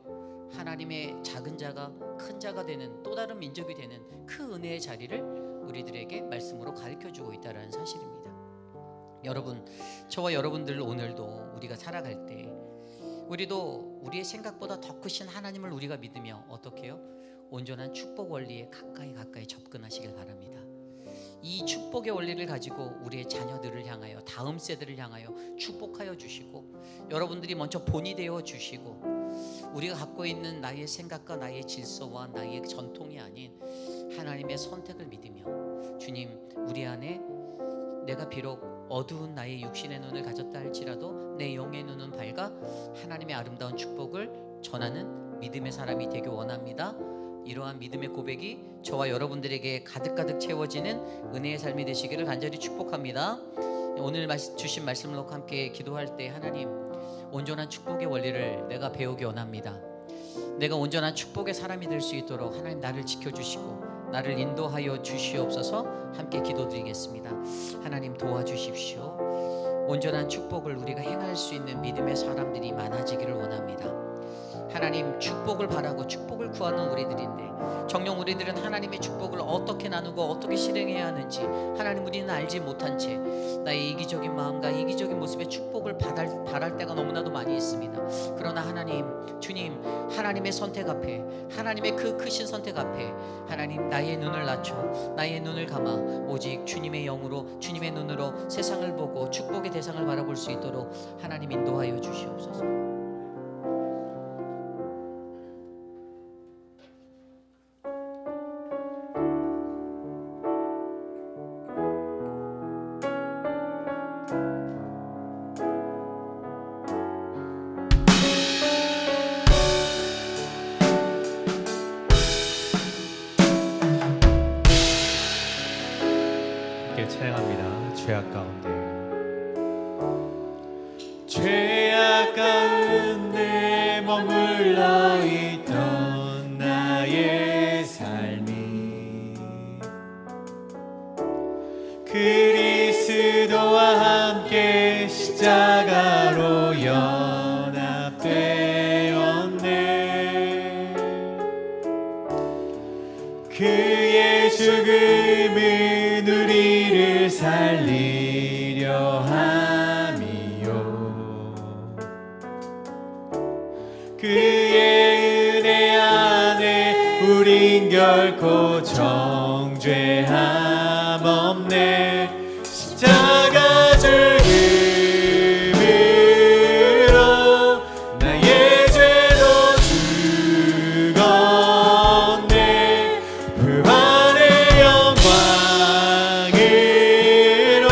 하나님의 작은 자가 큰 자가 되는, 또 다른 민족이 되는 그 은혜의 자리를 우리들에게 말씀으로 가르쳐주고 있다는 사실입니다. 여러분, 저와 여러분들 오늘도 우리가 살아갈 때 우리도 우리의 생각보다 더 크신 하나님을 우리가 믿으며 어떻게 해요? 온전한 축복 원리에 가까이 접근하시길 바랍니다. 이 축복의 원리를 가지고 우리의 자녀들을 향하여, 다음 세대를 향하여 축복하여 주시고, 여러분들이 먼저 본이 되어 주시고, 우리가 갖고 있는 나의 생각과 나의 질서와 나의 전통이 아닌 하나님의 선택을 믿으며, 주님, 우리 안에 내가 비록 어두운 나의 육신의 눈을 가졌다 할지라도 내 영의 눈은 밝아 하나님의 아름다운 축복을 전하는 믿음의 사람이 되길 원합니다. 이러한 믿음의 고백이 저와 여러분들에게 가득가득 채워지는 은혜의 삶이 되시기를 간절히 축복합니다. 오늘 주신 말씀을 놓고 함께 기도할 때, 하나님, 온전한 축복의 원리를 내가 배우기 원합니다. 내가 온전한 축복의 사람이 될 수 있도록 하나님 나를 지켜주시고 나를 인도하여 주시옵소서. 함께 기도드리겠습니다. 하나님 도와주십시오. 온전한 축복을 우리가 행할 수 있는 믿음의 사람들이 많아지기를 원합니다. 하나님, 축복을 바라고 축복을 구하는 우리들인데 정녕 우리들은 하나님의 축복을 어떻게 나누고 어떻게 실행해야 하는지 하나님 우리는 알지 못한 채 나의 이기적인 마음과 이기적인 모습의 축복을 바랄 때가 너무나도 많이 있습니다. 그러나 하나님, 주님, 하나님의 선택 앞에, 하나님의 그 크신 선택 앞에 하나님, 나의 눈을 낮춰 나의 눈을 감아 오직 주님의 영으로, 주님의 눈으로 세상을 보고 축복의 대상을 바라볼 수 있도록 하나님 인도하여 주시옵소서. 함께 찬양합니다. 죄악 가운데. 죄악 가운데 머물러 있던 나의 삶이 그리스도와 함께 십자가로 연합되었네. 그의 죽음은 우리를 살리려 함이요, 그의 은혜 안에 우린 결코 정죄함 없네. 십자가 죽음으로 나의 죄도 죽었네. 부활의 영광으로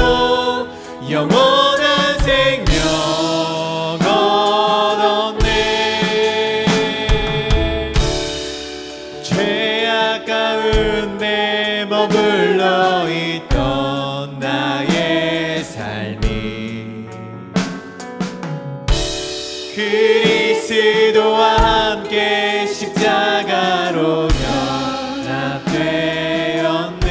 영원한 생명 얻었네. 죄악 가운데 머물러 있던 나의 삶이 그리스도와 함께 십자가로 연합되었네.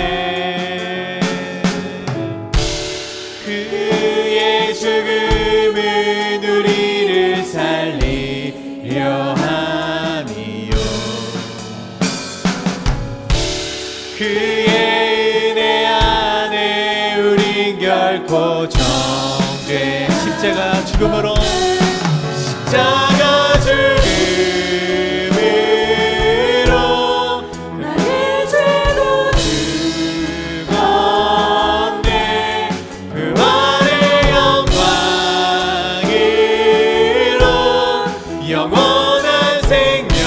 그의 죽음은 우리를 살리려 함이요, 그의 은혜 안에 우린 결코 정죄. 십자가 죽음으로, 십자가 죽음으로 나의 죄도 죽었네. 부활의 영광으로 영원한 생명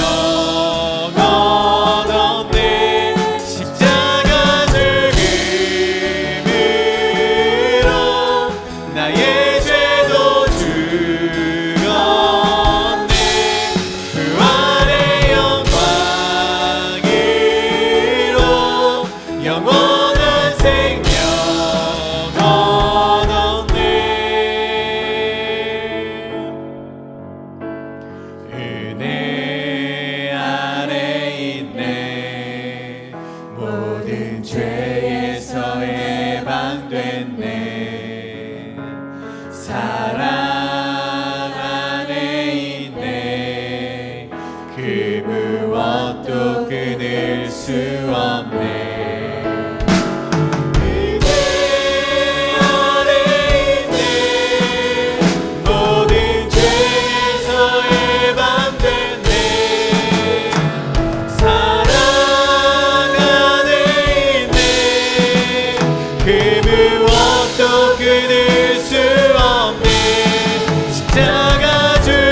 얻었네. 십자가 죽음으로 나의 죄도 죽었네. 부활의 영광으로 영원한 생명 얻었네. 은혜 아래 있네. 모든 죄에서 해방됐네. 사랑 안에 있네. 그 무엇도 끊을 수 없네. 은혜 아래 있네. 모든 죄에서 해방됐네. 사랑 안에 있네. 그 무엇도 끊을 수 없네. 십자가 죽음으로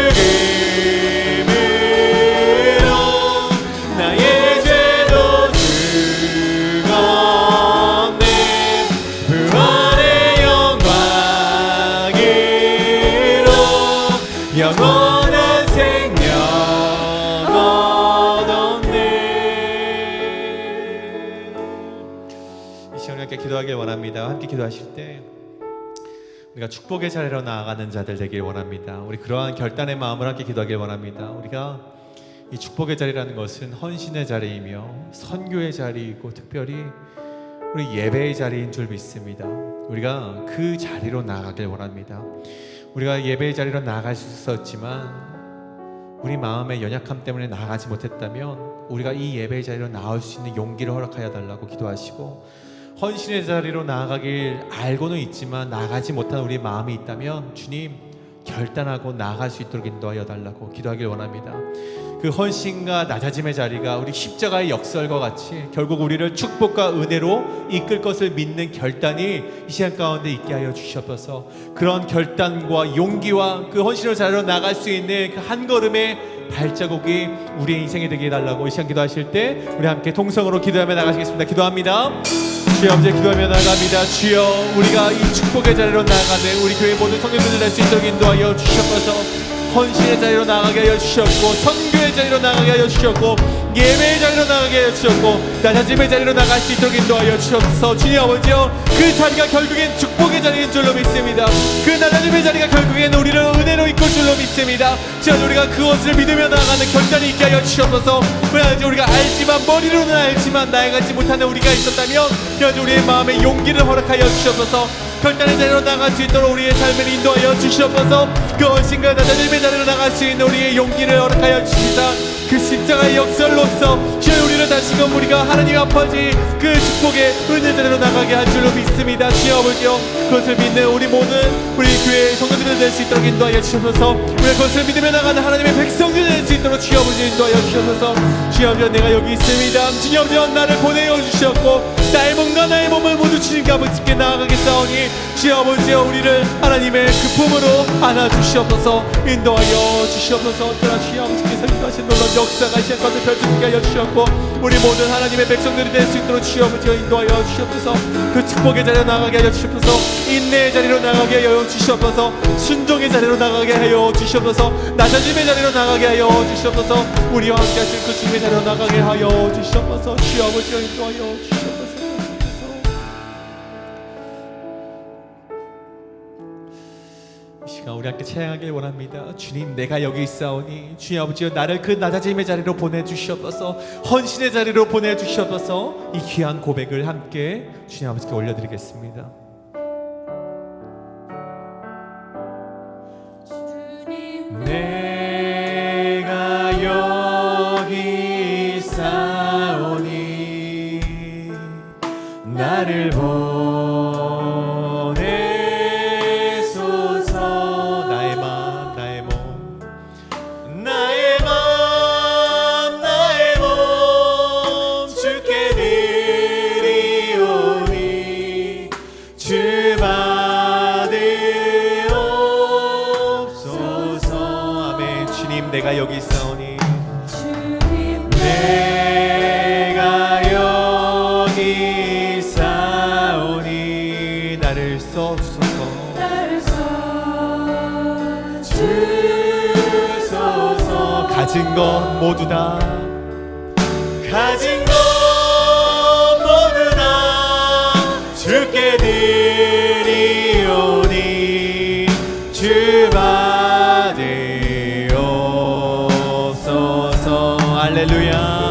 나의 죄도 죽었네. 부활의 영광으로 영원한 생명 얻었네. 이 시간에 함께 기도하길 원합니다. 함께 기도하실 때 우리가 축복의 자리로 나아가는 자들 되길 원합니다. 우리 그러한 결단의 마음을 함께 기도하길 원합니다. 우리가 이 축복의 자리라는 것은 헌신의 자리이며 선교의 자리이고, 특별히 우리 예배의 자리인 줄 믿습니다. 우리가 그 자리로 나아가길 원합니다. 우리가 예배의 자리로 나아갈 수 있었지만 우리 마음의 연약함 때문에 나아가지 못했다면 우리가 이 예배의 자리로 나올 수 있는 용기를 허락하여 달라고 기도하시고, 헌신의 자리로 나아가길 알고는 있지만 나아가지 못한 우리 마음이 있다면 주님 결단하고 나아갈 수 있도록 인도하여 달라고 기도하길 원합니다. 그 헌신과 낮아짐의 자리가 우리 십자가의 역설과 같이 결국 우리를 축복과 은혜로 이끌 것을 믿는 결단이 이 시간 가운데 있게 하여 주시옵소서. 그런 결단과 용기와 그 헌신의 자리로 나갈 수 있는 그 한 걸음의 발자국이 우리의 인생에 되게 해달라고 이 시간 기도하실 때 우리 함께 통성으로 기도하며 나가시겠습니다. 기도합니다. 주여, 아버지 기도하며 나갑니다. 주여, 우리가 이 축복의 자리로 나아가는 우리 교회 모든 성도들을 낼 수 있도록 인도하여 주시옵소서. 헌신의 자리로 나가게 하여 주셨고, 선교의 자리로 나가게 하여 주셨고, 예배의 자리로 나가게 하여 주셨고, 낮아짐의 자리로 나갈 수 있도록 인도하여 주셨소. 주님 아버지여, 그 자리가 결국엔 축복의 자리인 줄로 믿습니다. 그 낮아짐의 자리가 결국엔 우리를 은혜로 이끌 줄로 믿습니다. 주여, 우리가 그것을 믿으며 나가는 결단이 있게 하여 주셔서, 우리가 알지만, 머리로는 알지만 나아가지 못하는 우리가 있었다면 우리의 마음에 용기를 허락하여 주셔서 결단의 자리로 나갈 수 있도록 우리의 삶을 인도하여 주시옵소서. 그 헌신과 낮아짐의 자리로 나갈 수 있는 우리의 용기를 허락하여 주시사 그 십자가의 역설로서 주여, 우리를 다시금 우리가 하나님 앞까지 그 축복의 은혜 자리로 나가게 할 줄로 믿습니다. 주여 아버지여, 그것을 믿는 우리 모든 우리 교회의 성도들이 될 수 있도록 인도하여 주셔서, 우리가 그것을 믿으며 나가는 하나님의 백성들이 될 수 있도록 주여 아버지 인도하여 주셔서, 주여 아버지여, 내가 여기 있습니다. 주여 아버지여, 나를 보내어 주셨고 나의 몸과 나의 몸을 모두 주님께 아버지께 나아가겠사오니 주여 아버지여, 우리를 하나님의 그 품으로 안아주시옵소서. 인도하여 주시옵소서. 그러나 주여 아버지께서 인도하신 놀라운 역사가 이 시간 가운데 펼쳐지게 하여 주셨고, 우리 모든 하나님의 백성들이 될 수 있도록 주여 아버지여 인도하여 주시옵소서. 그 축복의 자리로 나가게 하여 주시옵소서. 인내의 자리로 나가게 하여 주시옵소서. 순종의 자리로 나가게 하여 주시옵소서. 낮아짐의 자리로 나가게 하여 주시옵소서. 우리와 함께 하신 그 주님의 자리로 나가게 하여 주시옵소서. 주여 아버지여 인도하여 주시옵소서. 이 시간 우리 함께 찬양하길 원합니다. 주님, 내가 여기 있사오니 주님 아버지여, 나를 그 낮아짐의 자리로 보내주시옵소서. 헌신의 자리로 보내주시옵소서. 이 귀한 고백을 함께 주님 아버지께 올려드리겠습니다. 내가 여기 있사오니 나를 보내소서. 나의 마음 나의 몸 나의 마음 나의 몸 주께 드리오니 주 받으옵소서. 아멘. 주님, 내가 여기 있사오니 내가 여기 있사오니 나를 써주소서. 주소서. 가진 것 모두 다 가진 것 모두 다 주께 드리오니 주 받으옵소서. 할렐루야.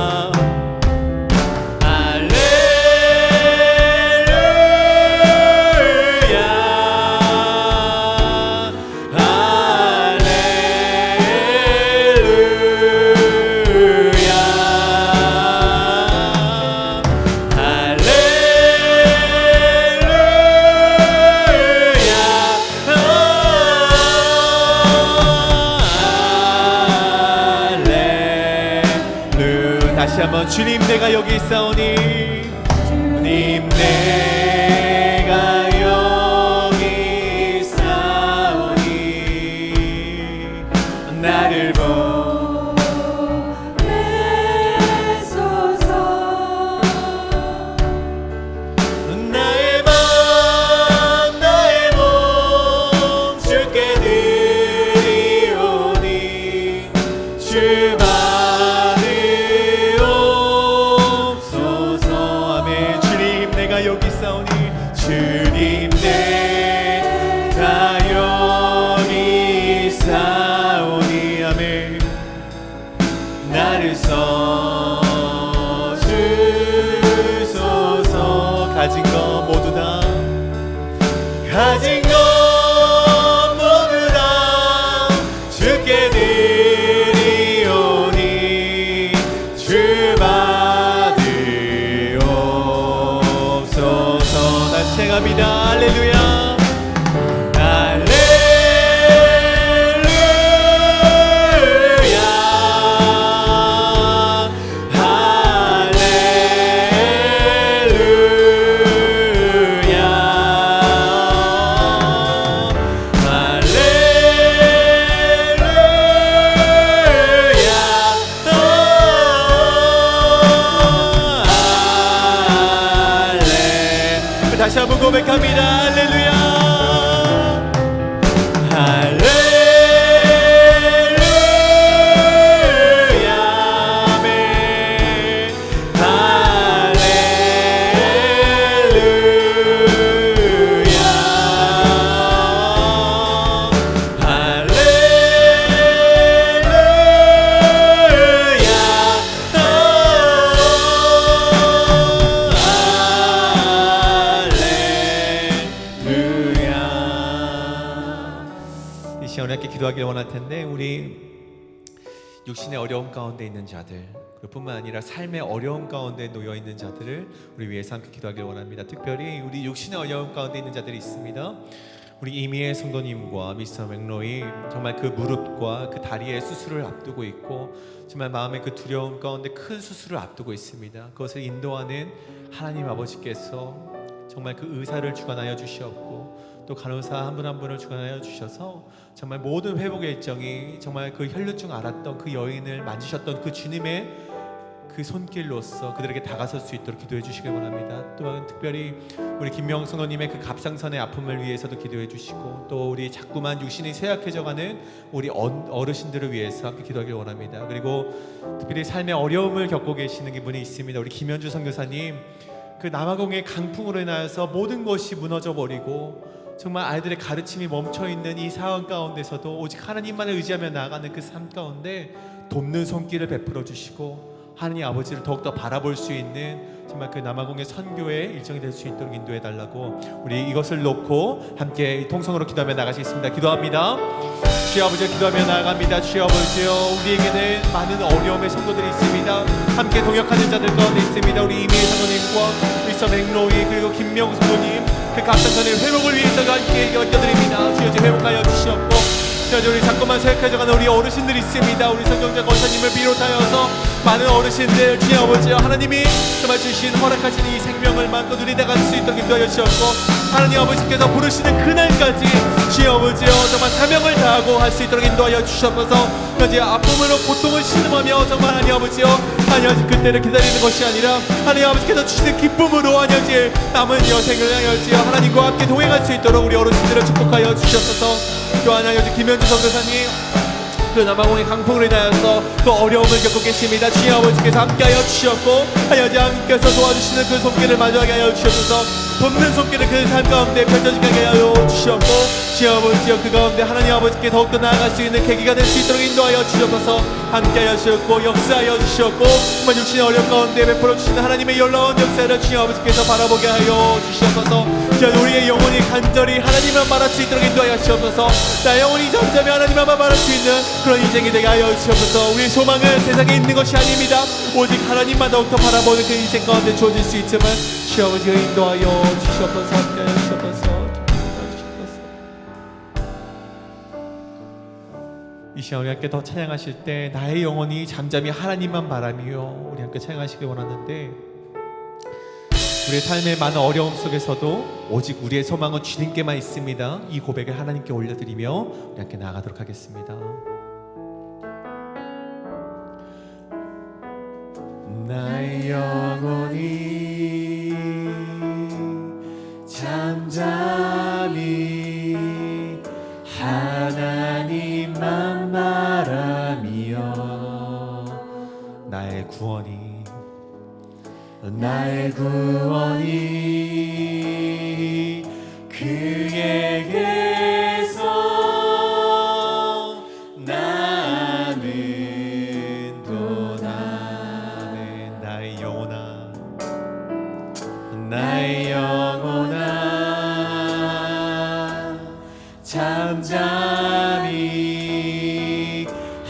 다시 한번, 주님 내가 여기 있사오니 주님 내가 여기 있사오니 나를 보내소서. 나의 맘 나의 몸 주께 드리오니 주 받으옵소서. 시간 우리 함께 기도하길 원할 텐데, 우리 육신의 어려움 가운데 있는 자들, 그뿐만 아니라 삶의 어려움 가운데 놓여 있는 자들을 우리 위해서 함께 기도하길 원합니다. 특별히 우리 육신의 어려움 가운데 있는 자들이 있습니다. 우리 이미의 성도님과 미스터 맥로이 정말 그 무릎과 그 다리의 수술을 앞두고 있고, 정말 마음의 그 두려움 가운데 큰 수술을 앞두고 있습니다. 그것을 인도하는 하나님 아버지께서 정말 그 의사를 주관하여 주시었고, 또 간호사 한 분 한 분을 주관하여 주셔서 정말 모든 회복의 일정이 정말 그 혈루증 앓았던 그 여인을 만지셨던 그 주님의 그 손길로서 그들에게 다가설 수 있도록 기도해 주시기 바랍니다. 또한 특별히 우리 김명 성도님의 그 갑상선의 아픔을 위해서도 기도해 주시고, 또 우리 자꾸만 육신이 쇠약해져가는 우리 어르신들을 위해서 함께 기도하길 원합니다. 그리고 특별히 삶의 어려움을 겪고 계시는 분이 있습니다. 우리 김현주 선교사님, 그 남아공의 강풍으로 인하여서 모든 것이 무너져 버리고 정말 아이들의 가르침이 멈춰있는 이 상황 가운데서도 오직 하나님만을 의지하며 나아가는 그 삶 가운데 돕는 손길을 베풀어 주시고, 하나님 아버지를 더욱더 바라볼 수 있는 정말 그 남아공의 선교의 일정이 될 수 있도록 인도해 달라고, 우리 이것을 놓고 함께 통성으로 기도하며 나가시겠습니다. 기도합니다. 주여 아버지, 기도하며 나아갑니다. 주여 아버지요, 우리에게는 많은 어려움의 성도들이 있습니다. 함께 동역하는 자들 가운데 있습니다. 우리 이미의 성도님과 미스터 맥로이, 그리고 김명 성도님, 그 갑상선의 회복을 위해서 함께 얹어드립니다. 주여 이제 회복하여 주시옵고, 우리 자꾸만 생각해져가는 우리 어르신들이 있습니다. 우리 성경자 권사님을 비롯하여서 많은 어르신들, 주님 아버지여, 하나님이 정말 주신 허락하신 이 생명을 마음껏 누리다갈 수 있도록 인도하여 주셨고, 하나님 아버지께서 부르시는 그날까지 주님 아버지여 정말 사명을 다하고 할 수 있도록 인도하여 주셔서, 현재 아픔으로 고통을 신음하며 정말 하나님 아버지여, 하나님 그때를 기다리는 것이 아니라 하나님 아버지께서 주시는 기쁨으로 하나님 남은 여생을 하여지어 하나님과 함께 동행할 수 있도록 우리 어르신들을 축복하여 주셨소서. 또한 하나님 김현주 선교사님, 그 남아공의 강풍으로 인하여서 그 어려움을 겪고 계십니다. 주님 아버지께서 함께하여 주셨고, 하나님 하나님께서 도와주시는 그 손길을 마주하게 하여 주셔서 돕는 손길을 그 삶 가운데 펼쳐지게 하여 주셨고, 주님 아버지여, 그 가운데 하나님 아버지께 더욱더 나아갈 수 있는 계기가 될 수 있도록 인도하여 주셔서 함께하여 주셨고 역사하여 주셨고, 정말 육신의 어려움 가운데 베풀어 주시는 하나님의 놀라운 역사를 주님 아버지께서 바라보게 하여 주셔서, 우리의 영혼이 간절히 하나님만 말할 수 있도록 인도하여 주셔서, 나의 영혼이 잠잠히 하나님만 말할 수 있는 그런 인생이 되게 하여 주셔서, 우리의 소망은 세상에 있는 것이 아닙니다. 오직 하나님만 더욱더 바라보는 그 인생 가운데 주어질 수 있지만 주님 아버지가 인도하여 주셔서 함께하여 주셔서 이 시간 우리 함께 더 찬양하실 때 나의 영혼이 잠잠히 하나님만 바라며 우리 함께 찬양하시길 원하는데, 우리의 삶의 많은 어려움 속에서도 오직 우리의 소망은 주님께만 있습니다. 이 고백을 하나님께 올려드리며 우리 함께 나아가도록 하겠습니다. 나의 영혼이 잠잠히 하나님만 바라며, 나의 구원이 그에게서 나는 도나네. 나의 영혼아 잠잠히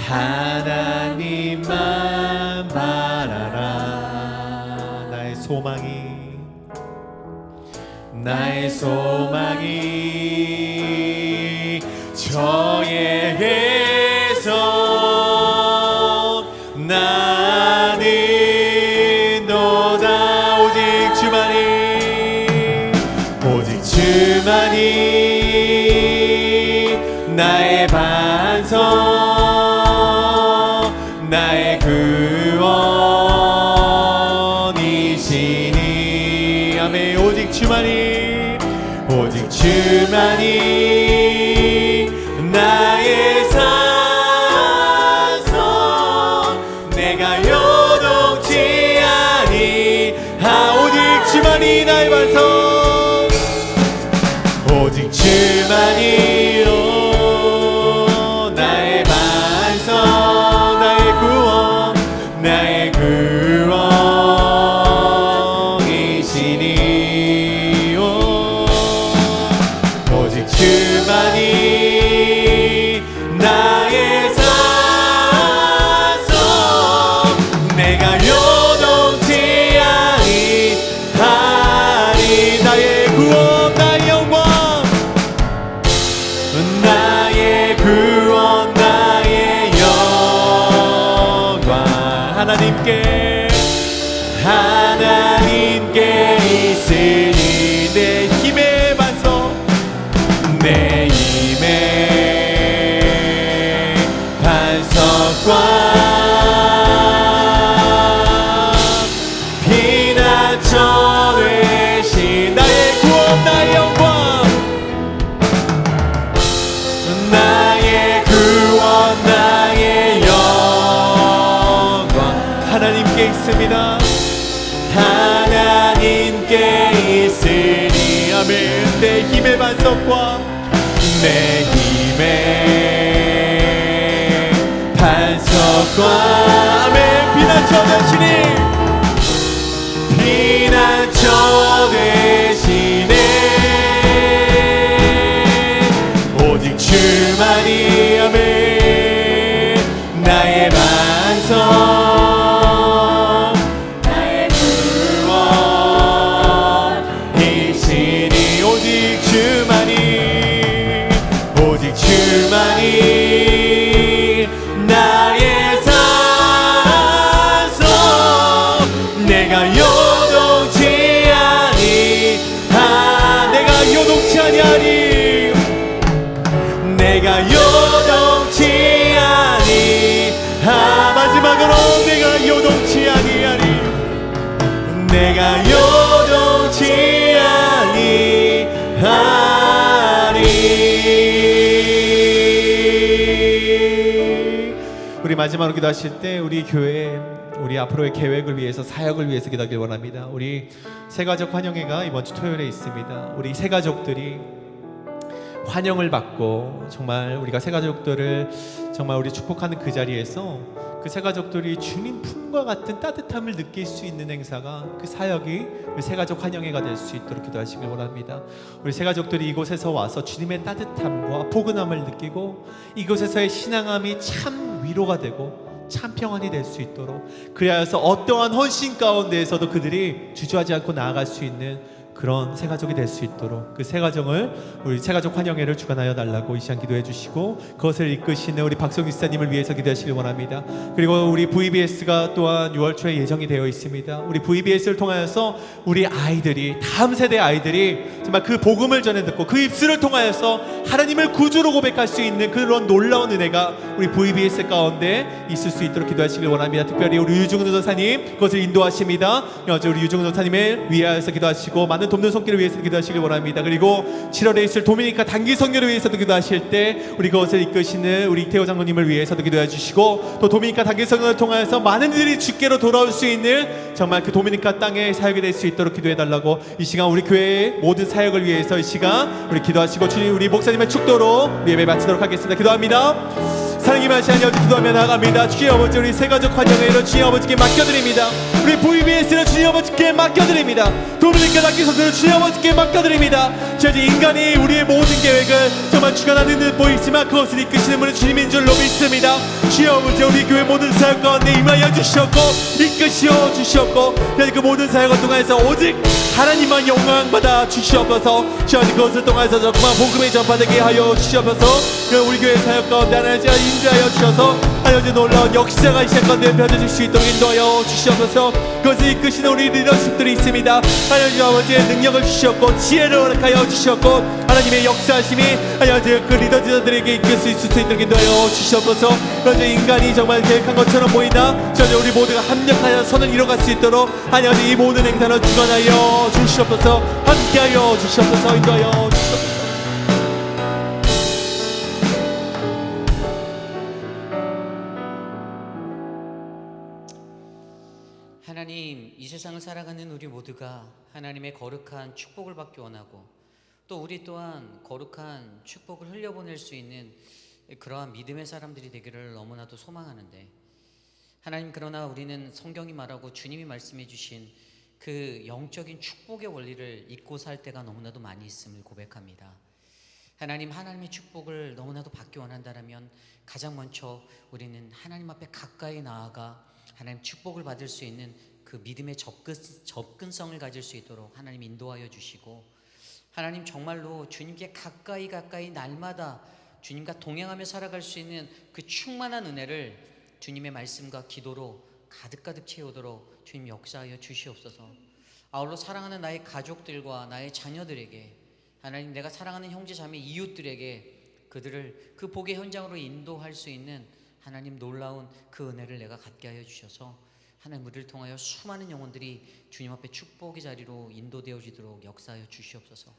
하나님만 바라라. 나의 소망이 저에게서 나는 너다. 오직 주만이 나의 반석, 나의 구원이시니. 아멘. 오직 주만이 나의 산성, 내가 요동치 아니하. 오직 주만이 나의 반석, 오직 주만이 나의 내 힘의 반석과 피난처 되신 나의 구원 나의 영광 나의 구원 나의 영광 하나님께 있습니다. 하나님께 있으니 아멘. 내 힘의 반석과 내 힘의 반석과 아멘. 피난처 되시니 피난처 되시네 오직 주만이 아멘. 나의 반석 주만이 나의 산소 내가 요동치 아니하리 내가 요동치 아니하리 내가 요동치 아니하 마지막으로 내가 요동치 아니하리 내가 요동치 아니하리 우리 마지막으로 기도하실 때 우리 교회 우리 앞으로의 계획을 위해서 사역을 위해서 기도하길 원합니다. 우리 새가족 환영회가 이번 주 토요일에 있습니다. 우리 새가족들이 환영을 받고 정말 우리가 새가족들을 정말 우리 축복하는 그 자리에서 그 새가족들이 주님 품과 같은 따뜻함을 느낄 수 있는 행사가 그 사역이 우리 새가족 환영회가 될 수 있도록 기도하시길 원합니다. 우리 새가족들이 이곳에서 와서 주님의 따뜻함과 포근함을 느끼고 이곳에서의 신앙함이 참 위로가 되고 참 평안이 될 수 있도록 그리하여서 어떠한 헌신 가운데에서도 그들이 주저하지 않고 나아갈 수 있는 그런 새가족이 될 수 있도록 그 새가정을 우리 새가족 환영회를 주관하여 달라고 이 시간 기도해 주시고 그것을 이끄시는 우리 박성규 지사님을 위해서 기도하시길 원합니다. 그리고 우리 VBS가 또한 6월 초에 예정이 되어 있습니다. 우리 VBS를 통하여서 우리 아이들이 다음 세대 아이들이 정말 그 복음을 전해 듣고 그 입술을 통하여서 하나님을 구주로 고백할 수 있는 그런 놀라운 은혜가 우리 VBS 가운데 있을 수 있도록 기도하시길 원합니다. 특별히 우리 유중훈 전사님 그것을 인도하십니다. 어제 우리 유중훈 전사님을 위하여서 기도하시고 많은 돕는 손길을 위해서 기도하시길 원합니다. 그리고 7월에 있을 도미니카 단기 선교를 위해서도 기도하실 때 우리 그것을 이끄시는 우리 이태호 장로님을 위해서도 기도해 주시고 또 도미니카 단기 선교를 통해서 많은 이들이 주께로 돌아올 수 있는 정말 그 도미니카 땅의 사역이 될 수 있도록 기도해 달라고 이 시간 우리 교회의 모든 사역을 위해서 이 시간 우리 기도하시고 주님 우리 목사님의 축도로 우리 예배 마치도록 하겠습니다. 기도합니다. 사랑이 마시아니 어디 기도하며 나아갑니다. 주님 아버지 우리 새가족 환영회로 주님 아버지께 맡겨드립니다. 우리 VBS를 주님 아버지께 맡겨드립니다. 도미니카 단기 선교를 주님 아버지께 맡겨드립니다. 저희 인간이 우리의 모든 계획을 정말 주관하는 듯 보이지만 그것을 이끄시는 분은 주님인 줄로 믿습니다. 주님 아버지 우리 교회 모든 사역 가운데 임하여 주시옵고 이끄시어 주시옵고 그 모든 사역을 통해서 오직 하나님만 영광 받아 주시옵소서. 주님 그것을 통해서 정말 복음이 전파되게 하여 주시옵소서. 우리 교회 사역 가운데 하나님 인도하여 주셔서 하나님 놀라운 역사가 이 시간 가운데 펼쳐질 수 있도록 인도하여 주시옵소서. 그것을 이끄시는 우리 리더십들이 있습니다. 하나님 아버지의 능력을 주시옵고 지혜를 허락하여 주시옵고 하나님의 역사하심이 하나님 그 리더들에게 이끌 수 있을 수 있도록 인도하여 주시옵소서. 그래서 인간이 정말 계획한 것처럼 보이나 전혀 우리 모두가 합력하여 선을 이뤄갈 수 있도록 하나님 이 모든 행사를 주관하여 주시옵소서. 함께하여 주시옵소서. 인도하여 주시옵소서. 하나님, 이 세상을 살아가는 우리 모두가 하나님의 거룩한 축복을 받기 원하고 또 우리 또한 거룩한 축복을 흘려보낼 수 있는 그러한 믿음의 사람들이 되기를 너무나도 소망하는데 하나님 그러나 우리는 성경이 말하고 주님이 말씀해 주신 그 영적인 축복의 원리를 잊고 살 때가 너무나도 많이 있음을 고백합니다. 하나님의 축복을 너무나도 받기 원한다면 가장 먼저 우리는 하나님 앞에 가까이 나아가 하나님 축복을 받을 수 있는 그 믿음의 접근성을 가질 수 있도록 하나님 인도하여 주시고 하나님 정말로 주님께 가까이 날마다 주님과 동행하며 살아갈 수 있는 그 충만한 은혜를 주님의 말씀과 기도로 가득 채우도록 주님 역사하여 주시옵소서. 아울러 사랑하는 나의 가족들과 나의 자녀들에게 하나님, 내가 사랑하는 형제 자매 이웃들에게 그들을 그 복의 현장으로 인도할 수 있는 하나님 놀라운 그 은혜를 내가 갖게 하여 주셔서 하나님, 우리를 통하여 수많은 영혼들이 주님 앞에 축복의 자리로 인도되어지도록 역사하여 주시옵소서.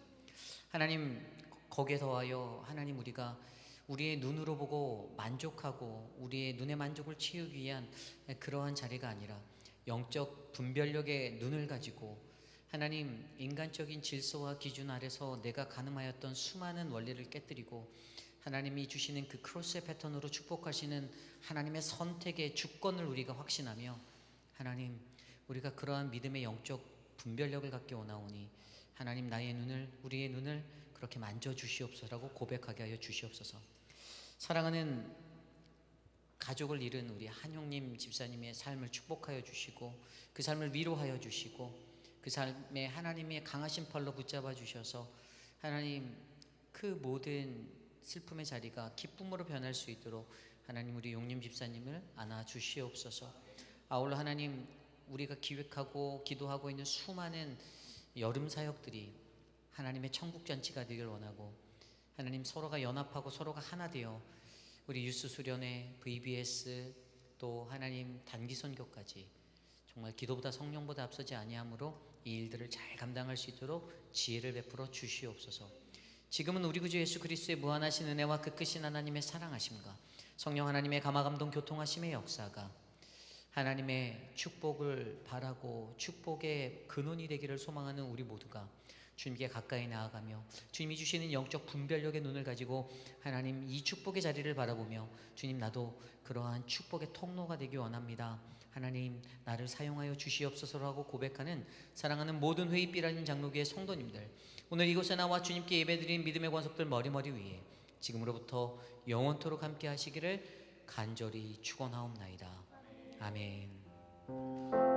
하나님, 거기에 더하여 하나님, 우리가 우리의 눈으로 보고 만족하고 우리의 눈의 만족을 채우기 위한 그러한 자리가 아니라 영적 분별력의 눈을 가지고 하나님, 인간적인 질서와 기준 아래서 내가 가늠하였던 수많은 원리를 깨뜨리고 하나님이 주시는 그 크로스의 패턴으로 축복하시는 하나님의 선택의 주권을 우리가 확신하며 하나님, 우리가 그러한 믿음의 영적 분별력을 갖게 원하오니 하나님, 나의 눈을, 우리의 눈을 그렇게 만져주시옵소서라고 고백하게 하여 주시옵소서. 사랑하는 가족을 잃은 우리 한용님 집사님의 삶을 축복하여 주시고 그 삶을 위로하여 주시고 그 삶에 하나님의 강하신 팔로 붙잡아 주셔서 하나님, 그 모든 슬픔의 자리가 기쁨으로 변할 수 있도록 하나님, 우리 용님 집사님을 안아 주시옵소서. 아울러 하나님, 우리가 기획하고 기도하고 있는 수많은 여름 사역들이 하나님의 천국 잔치가 되길 원하고 하나님, 서로가 연합하고 서로가 하나 되어 우리 유스 수련회, VBS 또 하나님 단기 선교까지 정말 기도보다 성령보다 앞서지 아니하므로 이 일들을 잘 감당할 수 있도록 지혜를 베풀어 주시옵소서. 지금은 우리 구주 예수 그리스도의 무한하신 은혜와 그 크신 하나님의 사랑하심과 성령 하나님의 감화감동 교통하심의 역사가 하나님의 축복을 바라고 축복의 근원이 되기를 소망하는 우리 모두가 주님께 가까이 나아가며 주님이 주시는 영적 분별력의 눈을 가지고 하나님, 이 축복의 자리를 바라보며 주님, 나도 그러한 축복의 통로가 되기 원합니다. 하나님, 나를 사용하여 주시옵소서라고 고백하는 사랑하는 모든 회의비라는 장로교의 성도님들, 오늘 이곳에 나와 주님께 예배드린 믿음의 권속들 머리머리 위에 지금으로부터 영원토록 함께 하시기를 간절히 축원하옵나이다. 아멘.